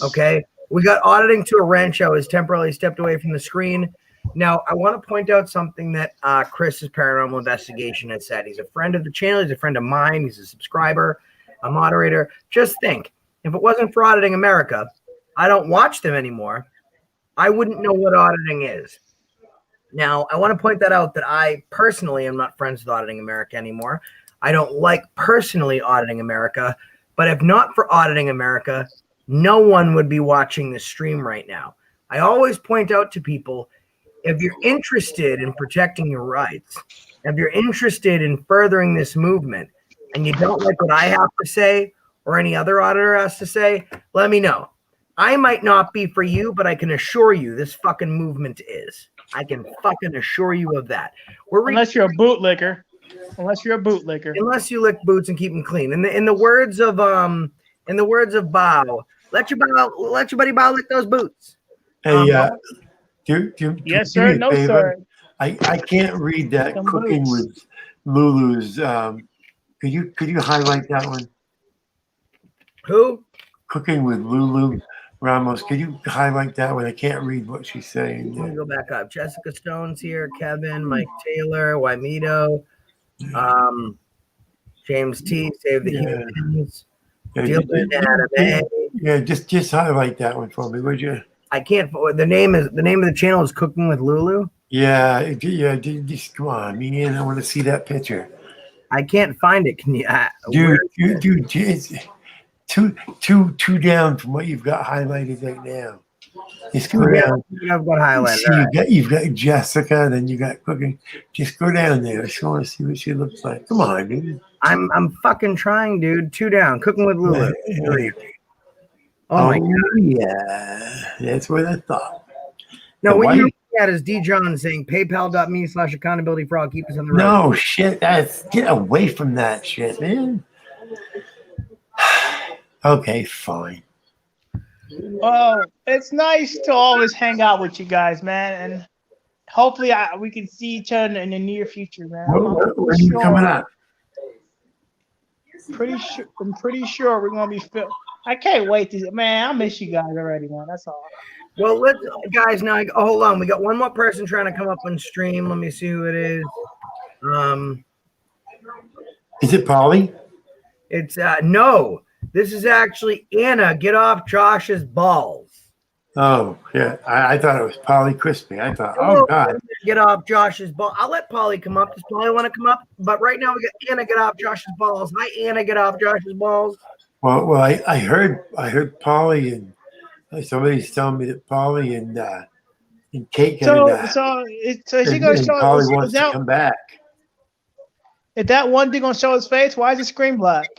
Okay. We got auditing to a Rancho has temporarily stepped away from the screen. Now, I want to point out something that Chris's Paranormal Investigation has said. He's a friend of the channel. He's a friend of mine. He's a subscriber, a moderator. Just think, if it wasn't for Auditing America, I don't watch them anymore. I wouldn't know what auditing is. Now, I want to point that out that I personally am not friends with Auditing America anymore. I don't like personally Auditing America, but if not for Auditing America, no one would be watching this stream right now. I always point out to people, if you're interested in protecting your rights, if you're interested in furthering this movement, and you don't like what I have to say or any other auditor has to say, let me know. I might not be for you, but I can assure you this fucking movement is. I can fucking assure you of that. Unless you're a bootlicker. Unless you're a bootlicker. Unless you lick boots and keep them clean. In the words of Bao, let your buddy Bao lick those boots. Hey, Yes, do sir. me a No, favor. sir. I can't read that Them cooking boots. with Lulu's. Could you highlight that one? Who? Cooking with Lulu Ramos. Could you highlight that one? I can't read what she's saying. Let me go back up. Jessica Stone's here. Kevin, Mike Taylor, Wymito, James T. Save the Humans. Just highlight that one for me, would you? I can't. The name of the channel is Cooking with Lulu. Yeah. Just come on, man. I want to see that picture. I can't find it. Can you? Dude, it's two down from what you've got highlighted right now. Just go down. I've got highlighted. See, you've got Jessica, then you got cooking. Just go down there. I just want to see what she looks like. Come on, dude. I'm fucking trying, dude. 2 down. Cooking with Lulu. Oh my god. Yeah, that's what I thought. No, what you're looking at is D. John saying PayPal.me/accountability frog. Keep us on the road. No shit. Get away from that shit, man. Okay, fine. Well, it's nice to always hang out with you guys, man, and hopefully we can see each other in the near future, man. When are you coming up? I'm pretty sure we're gonna be filmed. I can't wait to, man. I miss you guys already, man. That's all. Well, guys. Now, hold on. We got one more person trying to come up on stream. Let me see who it is. Is it Polly? It's no. This is actually Anna. Get off Josh's balls. Oh yeah, I thought it was Polly Crispy. I thought, oh god. Get off Josh's ball. I'll let Polly come up. Does Polly want to come up? But right now we got Anna. Get off Josh's balls. Hi, Anna. Get off Josh's balls. Well, I heard Polly and somebody's telling me that Polly and Kate So is he gonna show? Polly wants to come back. Is that one thing gonna show his face? Why is it screen black?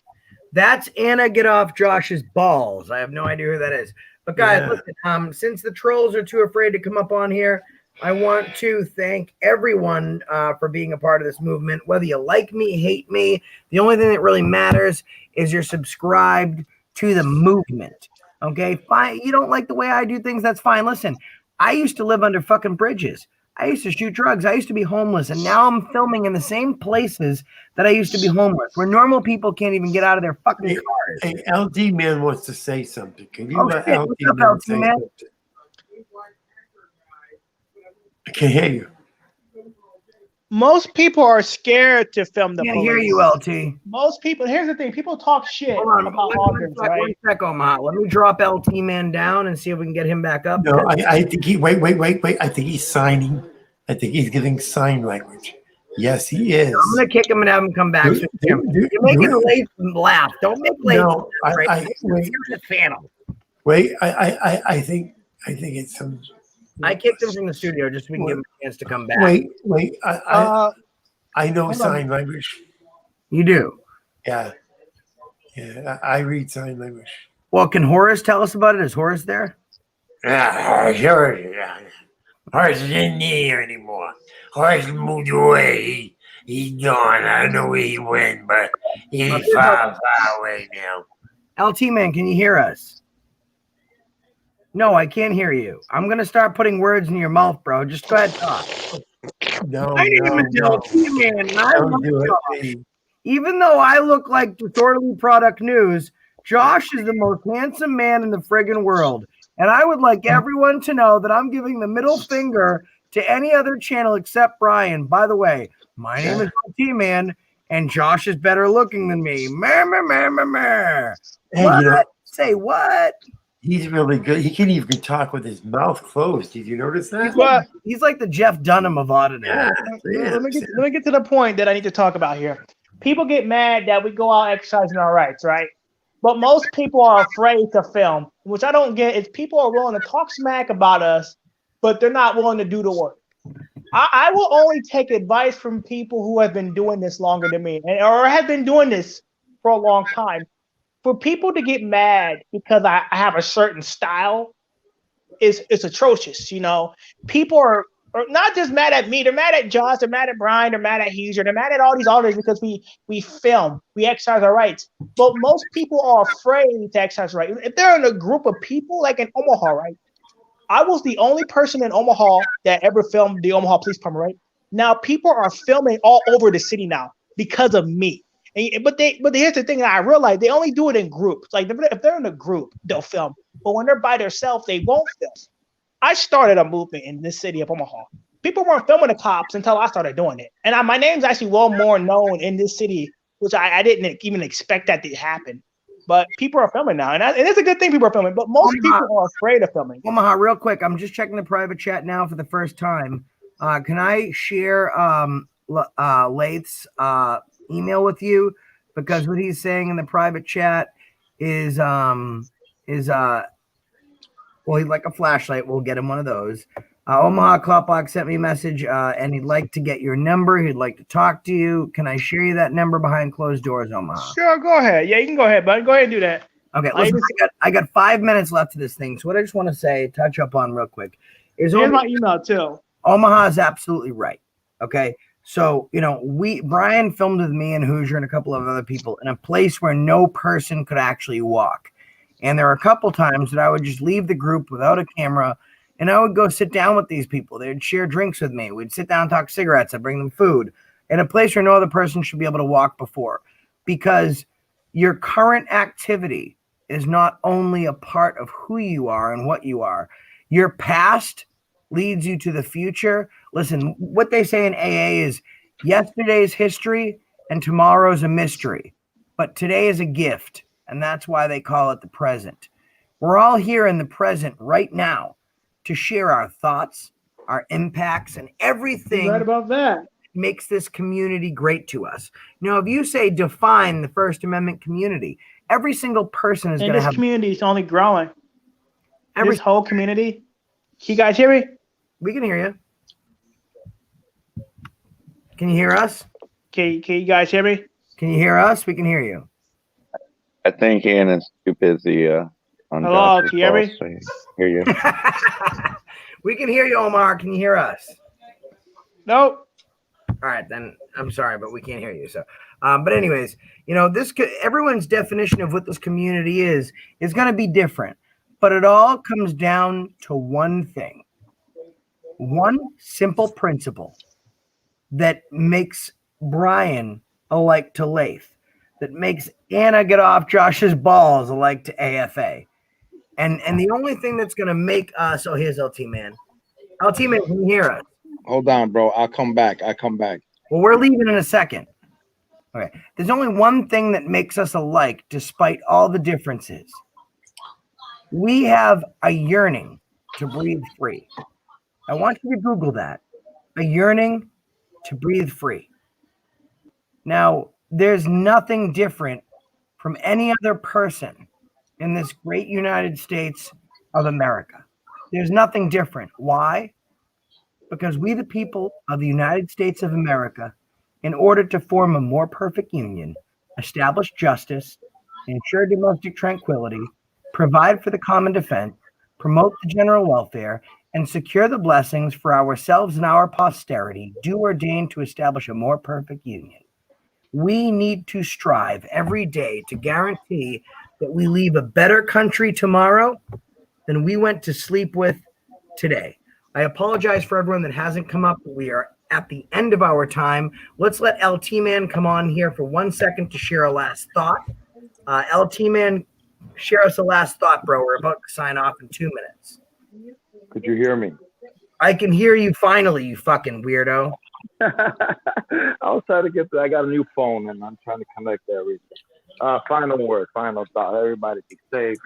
That's Anna. Get off Josh's balls. I have no idea who that is. But guys, listen. Since the trolls are too afraid to come up on here, I want to thank everyone for being a part of this movement. Whether you like me, hate me, the only thing that really matters is you're subscribed to the movement. Okay, fine. You don't like the way I do things, that's fine. Listen, I used to live under fucking bridges. I used to shoot drugs. I used to be homeless, and now I'm filming in the same places that I used to be homeless, where normal people can't even get out of their fucking cars. Hey, LD Man wants to say something. Can you let shit. LD What's up, Man LD say Man? something? I can't hear you. Most people are scared to film the Can't police. hear you, LT. Most people. Here's the thing: people talk shit Hold on, about one loggers, sec, right? one sec, Omaha. Let me drop LT Man down and see if we can get him back up. No, I think he wait. I think he's signing. I think he's giving sign language. Yes, he is. I'm gonna kick him and have him come back. You're making Latham laugh. Don't make Latham No, laugh. Right? wait. You're the channel. Wait, I think it's some. I kicked him from the studio just so we can give him a chance to come back. Wait. I know sign language. You do? Yeah. I read sign language. Well, can Horace tell us about it? Is Horace there? Yeah, sure. Yeah. Horace isn't here anymore. Horace moved away. He's gone. I don't know where he went, but he's far away now. LT Man, can you hear us? No, I can't hear you. I'm gonna start putting words in your mouth, bro. Just go ahead and talk. My name is LT Man, and I love Josh. Even though I look like Disorderly Product News, Josh is the most handsome man in the friggin' world. And I would like everyone to know that I'm giving the middle finger to any other channel except Brian. By the way, my name is LT Man, and Josh is better looking than me. Hey, what? Say what? He's really good. He can even talk with his mouth closed. Did you notice that? He's like the Jeff Dunham of auditing. Let me get to the point that I need to talk about here. People get mad that we go out exercising our rights, right? But most people are afraid to film, which I don't get. Is people are willing to talk smack about us, but they're not willing to do the work. I will only take advice from people who have been doing this longer than me, or have been doing this for a long time. For people to get mad because I have a certain style is atrocious. You know, people are Or not just mad at me, they're mad at Josh, they're mad at Brian, they're mad at Huser, they're mad at all these artists because we film, we exercise our rights. But most people are afraid to exercise rights. If they're in a group of people, like in Omaha, right? I was the only person in Omaha that ever filmed the Omaha Police Department, right? Now people are filming all over the city now because of me. But here's the thing that I realized, they only do it in groups. Like if they're in a group, they'll film. But when they're by themselves, they won't film. I started a movement in this city of Omaha. People weren't filming the cops until I started doing it. And my name's actually well more known in this city, which I didn't even expect that to happen. But people are filming now, and it's a good thing people are filming. But most people are afraid of filming. Omaha, real quick, I'm just checking the private chat now for the first time. Can I share Lath's email with you? Because what he's saying in the private chat is well, he'd like a flashlight. We'll get him one of those. Omaha Kloplock sent me a message, and he'd like to get your number. He'd like to talk to you. Can I share you that number behind closed doors, Omaha? Sure, go ahead. Yeah, you can go ahead, bud. Go ahead and do that. Okay, listen, I got 5 minutes left of this thing. So what I just want to say, touch up on real quick, is here's my email too. Omaha is absolutely right. Okay, so Brian filmed with me and Hoosier and a couple of other people in a place where no person could actually walk, and there were a couple times that I would just leave the group without a camera. And I would go sit down with these people. They'd share drinks with me. We'd sit down and talk cigarettes. I'd bring them food in a place where no other person should be able to walk before. Because your current activity is not only a part of who you are and what you are. Your past leads you to the future. Listen, what they say in AA is yesterday's history and tomorrow's a mystery. But today is a gift. And that's why they call it the present. We're all here in the present right now to share our thoughts, our impacts, and everything right about that makes this community great to us. Now, if you say define the First Amendment community, every single person is going to have... this community is only growing. This whole community. Can you guys hear me? We can hear you. Can you hear us? Can you guys hear me? Can you hear us? We can hear you. I think Ian is too busy on hello, can you hear me? So hear you. We can hear you, Omar. Can you hear us? Nope. All right, then I'm sorry, but we can't hear you. So, but anyways, everyone's definition of what this community is going to be different, but it all comes down to one thing, one simple principle that makes Brian alike to Lath, that makes Anna get off Josh's balls alike to AFA. And the only thing that's going to make us, oh, here's LT Man. LT Man, can you hear us? Hold on, bro. I'll come back. Well, we're leaving in a second. Okay. There's only one thing that makes us alike, despite all the differences. We have a yearning to breathe free. I want you to Google that. A yearning to breathe free. Now, there's nothing different from any other person in this great United States of America. There's nothing different. Why? Because we, the people of the United States of America, in order to form a more perfect union, establish justice, ensure domestic tranquility, provide for the common defense, promote the general welfare, and secure the blessings for ourselves and our posterity, do ordain to establish a more perfect union. We need to strive every day to guarantee that we leave a better country tomorrow than we went to sleep with today. I apologize for everyone that hasn't come up. We are at the end of our time. Let's let LT Man come on here for 1 second to share a last thought. LT Man, share us a last thought, bro. We're about to sign off in 2 minutes. Could you hear me? I can hear you finally, you fucking weirdo. I was trying to get I got a new phone and I'm trying to connect everything. Final word, final thought. Everybody be safe.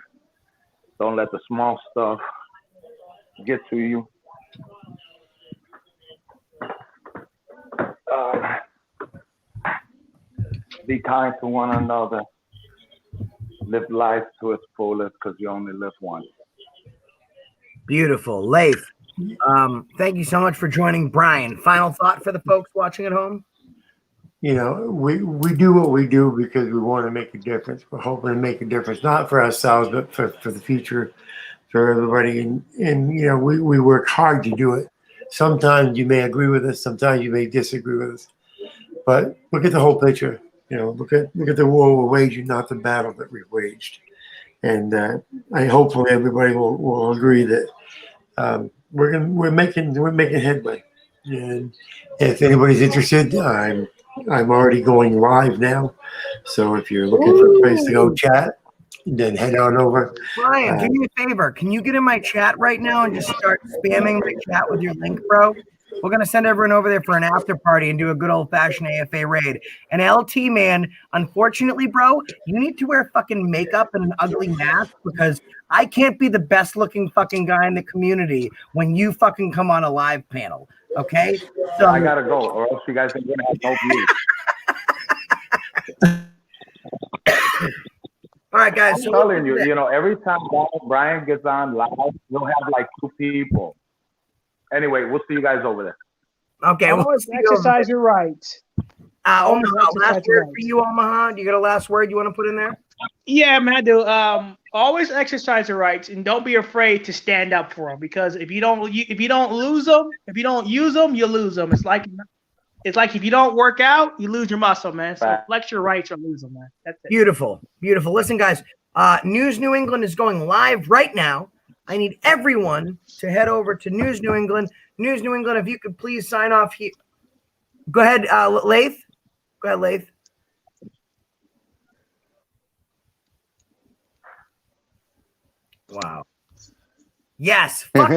Don't let the small stuff get to you. Be kind to one another. Live life to its fullest because you only live once. Beautiful. Lath, thank you so much for joining Brian. Final thought for the folks watching at home? We do what we do because we want to make a difference. We're hoping to make a difference, not for ourselves, but for the future, for everybody. And we work hard to do it. sometimes you may agree with us, sometimes you may disagree with us. But look at the whole picture. Look at the war we're waging, not the battle that we've waged. And I hopefully everybody will agree that we're making headway. And if anybody's interested, I'm already going live now. So if you're looking for a place to go chat, then head on over. Brian, do me a favor. Can you get in my chat right now and just start spamming my chat with your link, bro? We're going to send everyone over there for an after party and do a good old-fashioned AFA raid. And LT, man, unfortunately, bro, you need to wear fucking makeup and an ugly mask because I can't be the best-looking fucking guy in the community when you fucking come on a live panel, okay? So I got to go, or else you guys are going to have no views. All right, guys. I'm telling you, every time Brian gets on live, he'll have like 2 people. Anyway, we'll see you guys over there. Okay. Always exercise your rights. Omaha, last word for you, Omaha. Do you got a last word you want to put in there? Yeah, man, I do. Always exercise your rights and don't be afraid to stand up for them because if you don't lose them, if you don't use them, you lose them. It's like if you don't work out, you lose your muscle, man. So flex your rights or lose them, man. That's it. Beautiful, beautiful. Listen, guys, News New England is going live right now. I need everyone to head over to News New England. News New England, if you could please sign off here. Go ahead, Lath. Go ahead, Lath. Wow. Yes. Fuck.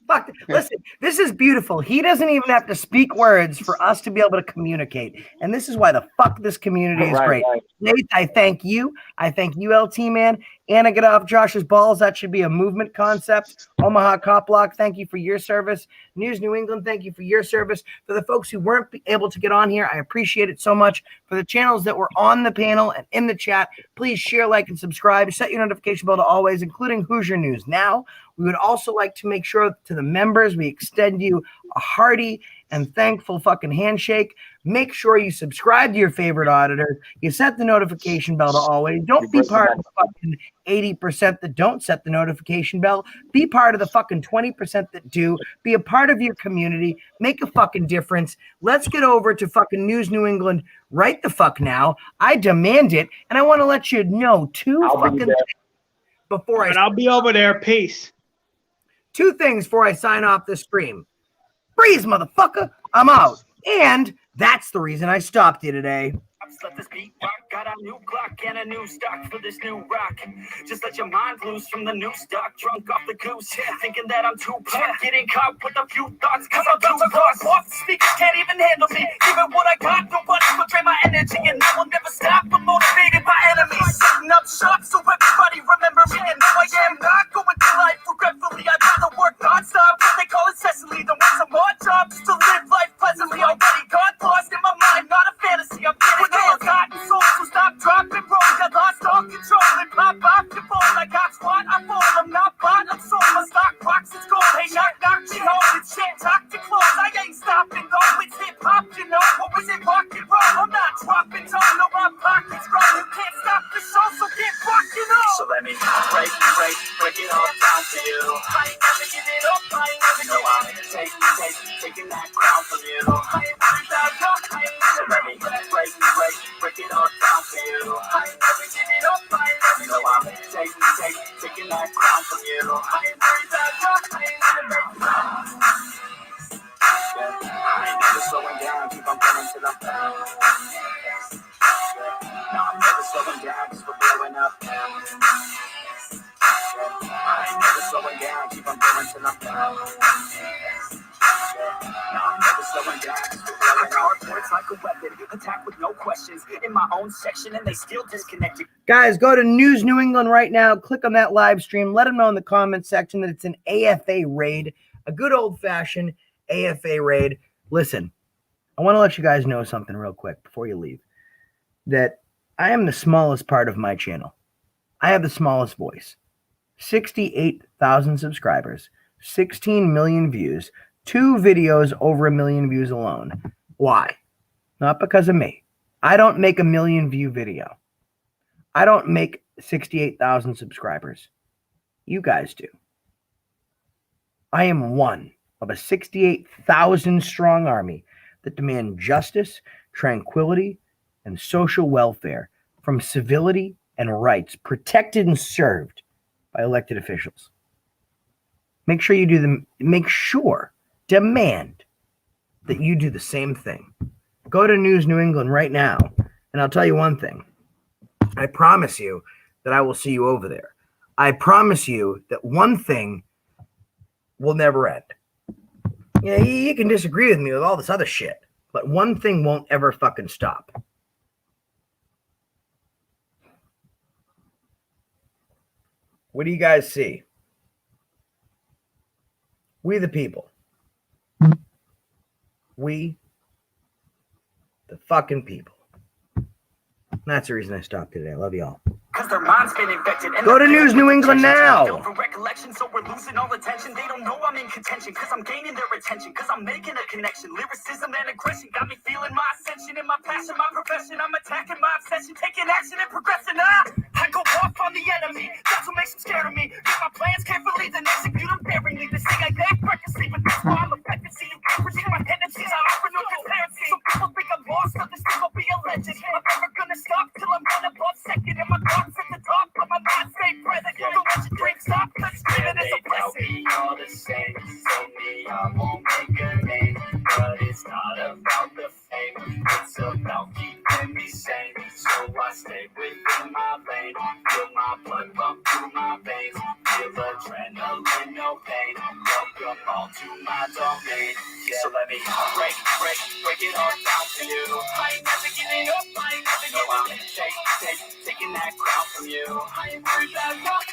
Fuck. Listen, this is beautiful. He doesn't even have to speak words for us to be able to communicate. And this is why the fuck this community is great. Right. Nate, I thank you. I thank you, LT, man. Anna, get off Josh's balls. That should be a movement concept. Omaha Cop Block, thank you for your service. News New England, thank you for your service. For the folks who weren't able to get on here, I appreciate it so much. For the channels that were on the panel and in the chat, please share, like, and subscribe. Set your notification bell to always, including Hoosier News Now. We would also like to make sure to the members, we extend you a hearty and thankful fucking handshake. Make sure you subscribe to your favorite auditor. You set the notification bell to always. Don't be part of the fucking 80% that don't set the notification bell. Be part of the fucking 20% that do. Be a part of your community. Make a fucking difference. Let's get over to fucking News New England right the fuck now. I demand it. And I want to let you know before I'll be over there. Peace. 2 things before I sign off the stream. Freeze, motherfucker. I'm out. And that's the reason I stopped you today. Let this beat rock. Got a new Glock and a new stock for this new rock. Just let your mind loose from the new stock. Drunk off the goose, thinking that I'm too pop. Getting caught with a few thoughts, cause I'm too boss. Off the speakers can't even handle me. Even what I got, nobody will drain my energy. And I will never stop. I'm motivated by enemies. Setting up shop so everybody remember me. And now I am not going through life regretfully. I'd rather work non-stop. They call it Cecily, than want some more jobs to live life pleasantly. Already got lost in my mind, not a fantasy. I'm getting forgotten souls, so stop, dropping, bro. I lost all control and pop off your phone. I got squat, I fall. I'm not bought, I'm sold. My stock box is gold. Hey, knock, she home. It's shit, talk to close. I ain't stopping, though. It's hip hop, you know. What was it, rock and roll? I'm not dropping, tone. No, my pockets grow. You can't stop the show, so get rockin' on. So let me break it all down for you. I ain't never give it up. I ain't never know I'm taking that crown from you. I ain't worried about you. So let me break it all down for you. I ain't never give it up. I ain't never know I'm taking that crown from you. I ain't worried about you. I ain't never slowing down. Keep on going till I'm down. No, I'm never slowing down. Cause we're blowing up. I ain't never slowing down. Keep on going till I'm down. No, I'm never slowing down. Cause we're blowing up. Words like a weapon. Attack with no questions. In my own section and they still disconnected. Guys, go to News New England right now. Click on that live stream. Let them know in the comment section that it's an AFA raid. A good old-fashioned AFA raid. Listen, I want to let you guys know something real quick before you leave. That I am the smallest part of my channel. I have the smallest voice. 68,000 subscribers. 16 million views. 2 videos over 1 million views alone. Why? Not because of me. I don't make a 1 million view video. I don't make 68,000 subscribers. You guys do. I am one of a 68,000 strong army that demand justice, tranquility, and social welfare from civility and rights protected and served by elected officials. Make sure you do them. Make sure, demand that you do the same thing. Go to News New England right now, and I'll tell you one thing. I promise you that I will see you over there. I promise you that one thing will never end. Yeah, you can disagree with me with all this other shit, but one thing won't ever fucking stop. What do you guys see? We the people. We the fucking people. That's the reason I stopped today. I love y'all. Cause their mind's been infected. And Go to News New England now. For recollection, so we're losing all attention. They don't know I'm in contention. Cause I'm gaining their attention. Cause I'm making a connection. Lyricism and aggression got me feeling my ascension. In my passion, my profession, I'm attacking my obsession. Taking action and progressing. I go off on the enemy. That's what makes them scared of me. Get my plans carefully, then execute them sparingly. This thing I act recklessly, but that's why I'm effective. See you can perceive my tendencies. I offer no transparency. Some people think I'm lost, others think I'll be a legend. I'm never gonna stop till I'm one above second. And my thoughts at the top, but my mind stay present. Don't let your dreams stop, cause dreaming is a blessing. Be all the same, so me, I won't make a name. But it's not about the fame, it's about keeping me sane. So I stay within my lane. Feel my blood pump through my veins. Feel adrenaline, no pain. Welcome all to my domain. So let me break it all down for you. I ain't never giving up, I ain't never giving up. Taking that crown from you. I ain't worried about